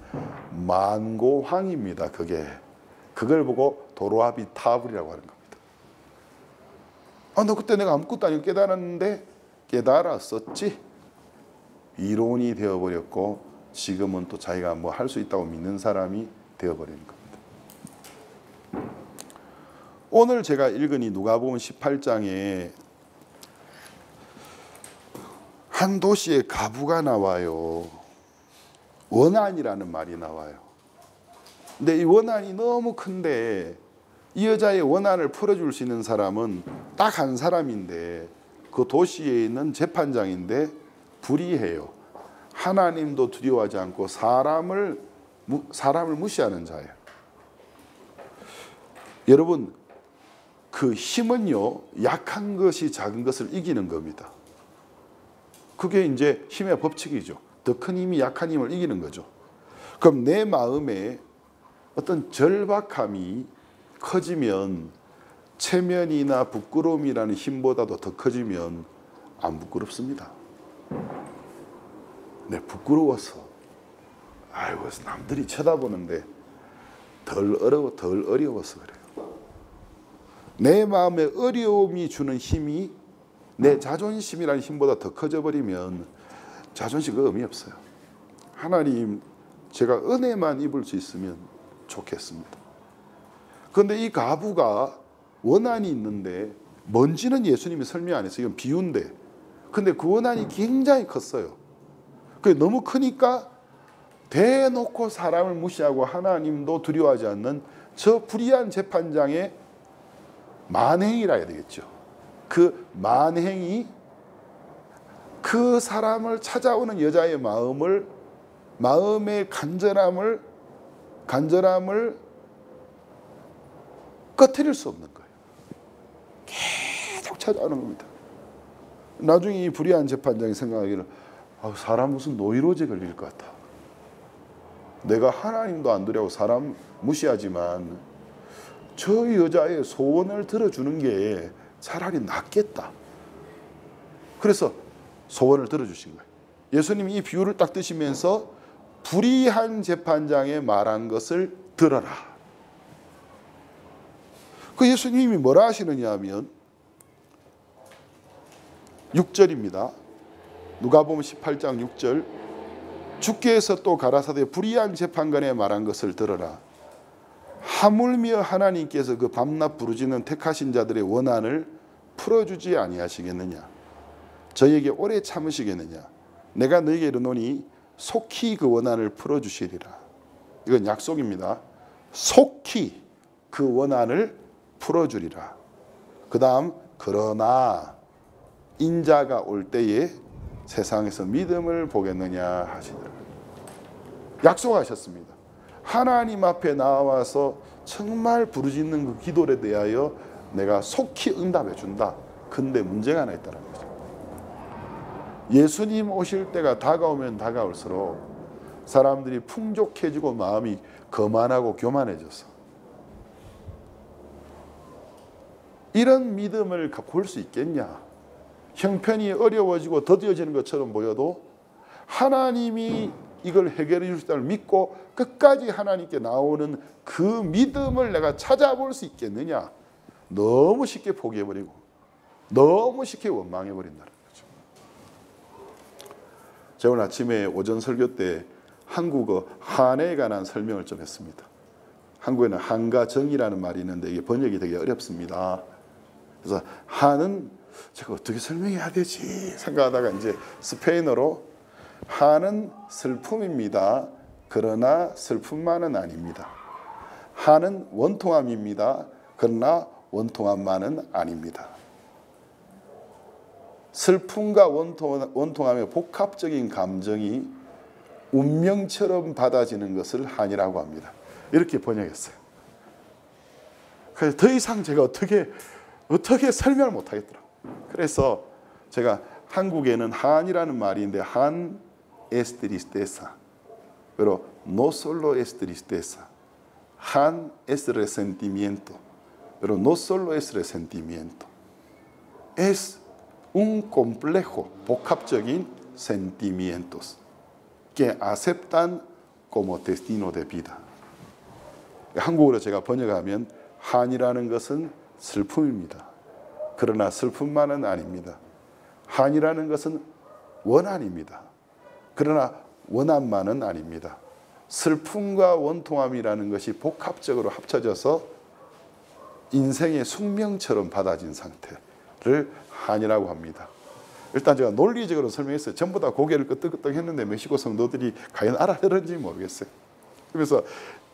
만고황입니다. 그걸 보고 도로아비 타불이라고 하는 겁니다. 너 그때 내가 아무것도 아니고 깨달았는데 깨달았었지. 이론이 되어버렸고 지금은 또 자기가 뭐 할 수 있다고 믿는 사람이 되어버리는 겁니다. 오늘 제가 읽은 이 누가복음 18장에 한 도시에 가부가 나와요. 원한이라는 말이 나와요. 근데 이 원한이 너무 큰데 이 여자의 원한을 풀어줄 수 있는 사람은 딱 한 사람인데 그 도시에 있는 재판장인데 불의해요. 하나님도 두려워하지 않고 사람을 무시하는 자예요. 여러분, 그 힘은요, 약한 것이 작은 것을 이기는 겁니다. 그게 이제 힘의 법칙이죠. 더 큰 힘이 약한 힘을 이기는 거죠. 그럼 내 마음에 어떤 절박함이 커지면 체면이나 부끄러움이라는 힘보다도 더 커지면 안 부끄럽습니다. 네, 부끄러워서 남들이 쳐다보는데 덜 어려워서 그래요. 내 마음에 어려움이 주는 힘이 내 자존심이라는 힘보다 더 커져버리면 자존심은 의미 없어요. 하나님, 제가 은혜만 입을 수 있으면 좋겠습니다. 그런데 이 가부가 원한이 있는데 뭔지는 예수님이 설명 안 했어요. 이건 비유인데. 근데 그 원한이 굉장히 컸어요. 그게 너무 크니까 대놓고 사람을 무시하고 하나님도 두려워하지 않는 저 불의한 재판장의 만행이라 해야 되겠죠. 그 만행이 그 사람을 찾아오는 여자의 마음의 간절함을 꺼트릴 수 없는 거예요. 계속 찾아오는 겁니다. 나중에 이 불의한 재판장이 생각하기를 사람 무슨 노이로제 걸릴 것 같아. 내가 하나님도 안 두려워 사람 무시하지만 저 여자의 소원을 들어주는 게 차라리 낫겠다. 그래서 소원을 들어주신 거예요. 예수님이 이 비유를 딱 드시면서 불의한 재판장의 말한 것을 들어라. 그 예수님이 뭐라 하시느냐 하면 6절입니다. 누가복음 18장 6절. 주께서 또 가라사대 불의한 재판관의 말한 것을 들어라. 하물며 하나님께서 그 밤낮 부르짖는 택하신 자들의 원한을 풀어주지 아니하시겠느냐. 저희에게 오래 참으시겠느냐. 내가 너에게 이르노니 속히 그 원한을 풀어주시리라. 이건 약속입니다. 속히 그 원한을 풀어주리라. 그 다음 그러나 인자가 올 때에 세상에서 믿음을 보겠느냐 하시더라. 약속하셨습니다. 하나님 앞에 나와서 정말 부르짖는 그 기도에 대하여 내가 속히 응답해 준다. 근데 문제가 하나 있다는 거죠. 예수님 오실 때가 다가오면 다가올수록 사람들이 풍족해지고 마음이 거만하고 교만해져서 이런 믿음을 볼 수 있겠냐. 형편이 어려워지고 더뎌지는 것처럼 보여도 하나님이 이걸 해결해 주실 줄 믿고 끝까지 하나님께 나오는 그 믿음을 내가 찾아볼 수 있겠느냐. 너무 쉽게 포기해버리고 너무 쉽게 원망해버린다는 거죠. 제가 오늘 아침에 오전 설교 때 한국어 한에 관한 설명을 좀 했습니다. 한국에는 한과 정이라는 말이 있는데 이게 번역이 되게 어렵습니다. 그래서 한은 제가 어떻게 설명해야 되지 생각하다가 이제 스페인어로 한은 슬픔입니다. 그러나 슬픔만은 아닙니다. 한은 원통함입니다. 그러나 원통함만은 아닙니다. 슬픔과 원통함의 복합적인 감정이 운명처럼 받아지는 것을 한이라고 합니다. 이렇게 번역했어요. 그래서 더 이상 제가 어떻게 설명을 못하겠더라고요. 그래서 제가 한국에는 한이라는 말이 있는데 한 es tristeza, pero no solo es tristeza. 한 es resentimiento, pero no solo es resentimiento. Es un complejo, 복합적인 sentimientos que aceptan como destino de vida. 한국어로 제가 번역하면 한이라는 것은 슬픔입니다. 그러나 슬픔만은 아닙니다. 한이라는 것은 원한입니다. 그러나 원한만은 아닙니다. 슬픔과 원통함이라는 것이 복합적으로 합쳐져서 인생의 숙명처럼 받아진 상태를 한이라고 합니다. 일단 제가 논리적으로 설명했어요. 전부 다 고개를 끄덕끄덕 했는데 멕시코 성도들이 과연 알아들었는지 모르겠어요. 그래서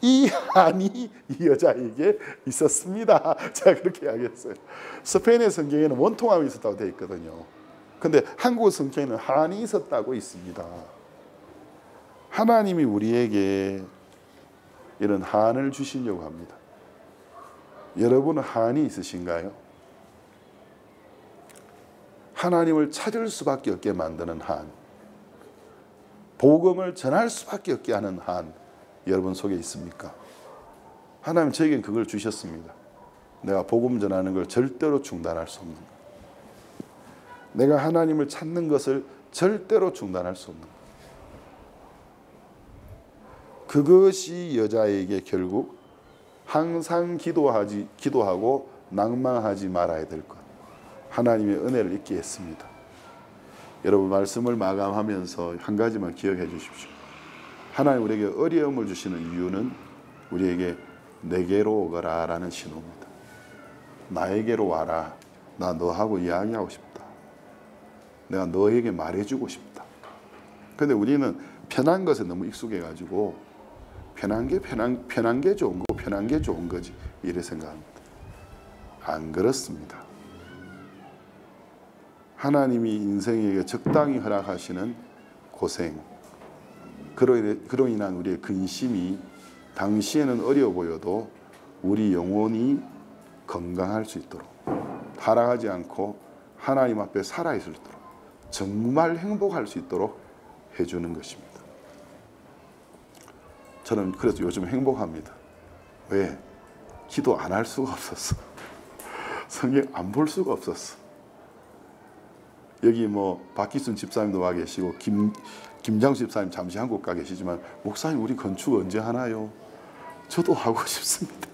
이 한이 이 여자에게 있었습니다. 제가 그렇게 이야기했어요. 스페인의 성경에는 원통함이 있었다고 되어 있거든요. 근데 한국 성경에는 한이 있었다고 있습니다. 하나님이 우리에게 이런 한을 주시려고 합니다. 여러분은 한이 있으신가요? 하나님을 찾을 수밖에 없게 만드는 한, 복음을 전할 수밖에 없게 하는 한 여러분 속에 있습니까? 하나님 저에겐 그걸 주셨습니다. 내가 복음 전하는 걸 절대로 중단할 수 없는 것. 내가 하나님을 찾는 것을 절대로 중단할 수 없는 것. 그것이 여자에게 결국 항상 기도하고 낭망하지 말아야 될 것. 하나님의 은혜를 잊게 했습니다. 여러분 말씀을 마감하면서 한 가지만 기억해 주십시오. 하나님 우리에게 어려움을 주시는 이유는 우리에게 내게로 오거라 라는 신호입니다. 나에게로 와라. 나 너하고 이야기하고 싶다. 내가 너에게 말해주고 싶다. 그런데 우리는 편한 것에 너무 익숙해가지고 편한 게 좋은 거고 편한 게 좋은 거지 이래 생각합니다. 안 그렇습니다. 하나님이 인생에게 적당히 허락하시는 고생, 그로 인한 우리의 근심이 당시에는 어려워 보여도 우리 영혼이 건강할 수 있도록, 타락하지 않고 하나님 앞에 살아있을 수 있도록, 정말 행복할 수 있도록 해주는 것입니다. 저는 그래서 요즘 행복합니다. 왜? 기도 안 할 수가 없었어. 성경 안 볼 수가 없었어. 여기 박기순 집사님도 와 계시고 김장수 집사님 잠시 한국 가 계시지만 목사님 우리 건축 언제 하나요? 저도 하고 싶습니다.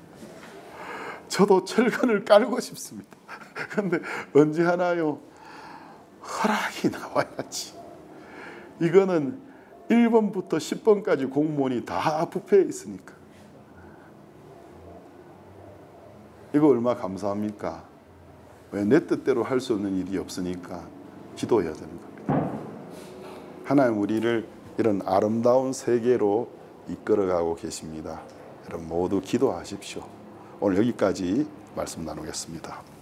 저도 철근을 깔고 싶습니다. 그런데 언제 하나요? 허락이 나와야지. 이거는 1번부터 10번까지 공무원이 다 부패해 있으니까. 이거 얼마나 감사합니까? 왜 내 뜻대로 할 수 없는 일이 없으니까 기도해야 되는 겁니다. 하나님 우리를 이런 아름다운 세계로 이끌어가고 계십니다. 여러분 모두 기도하십시오. 오늘 여기까지 말씀 나누겠습니다.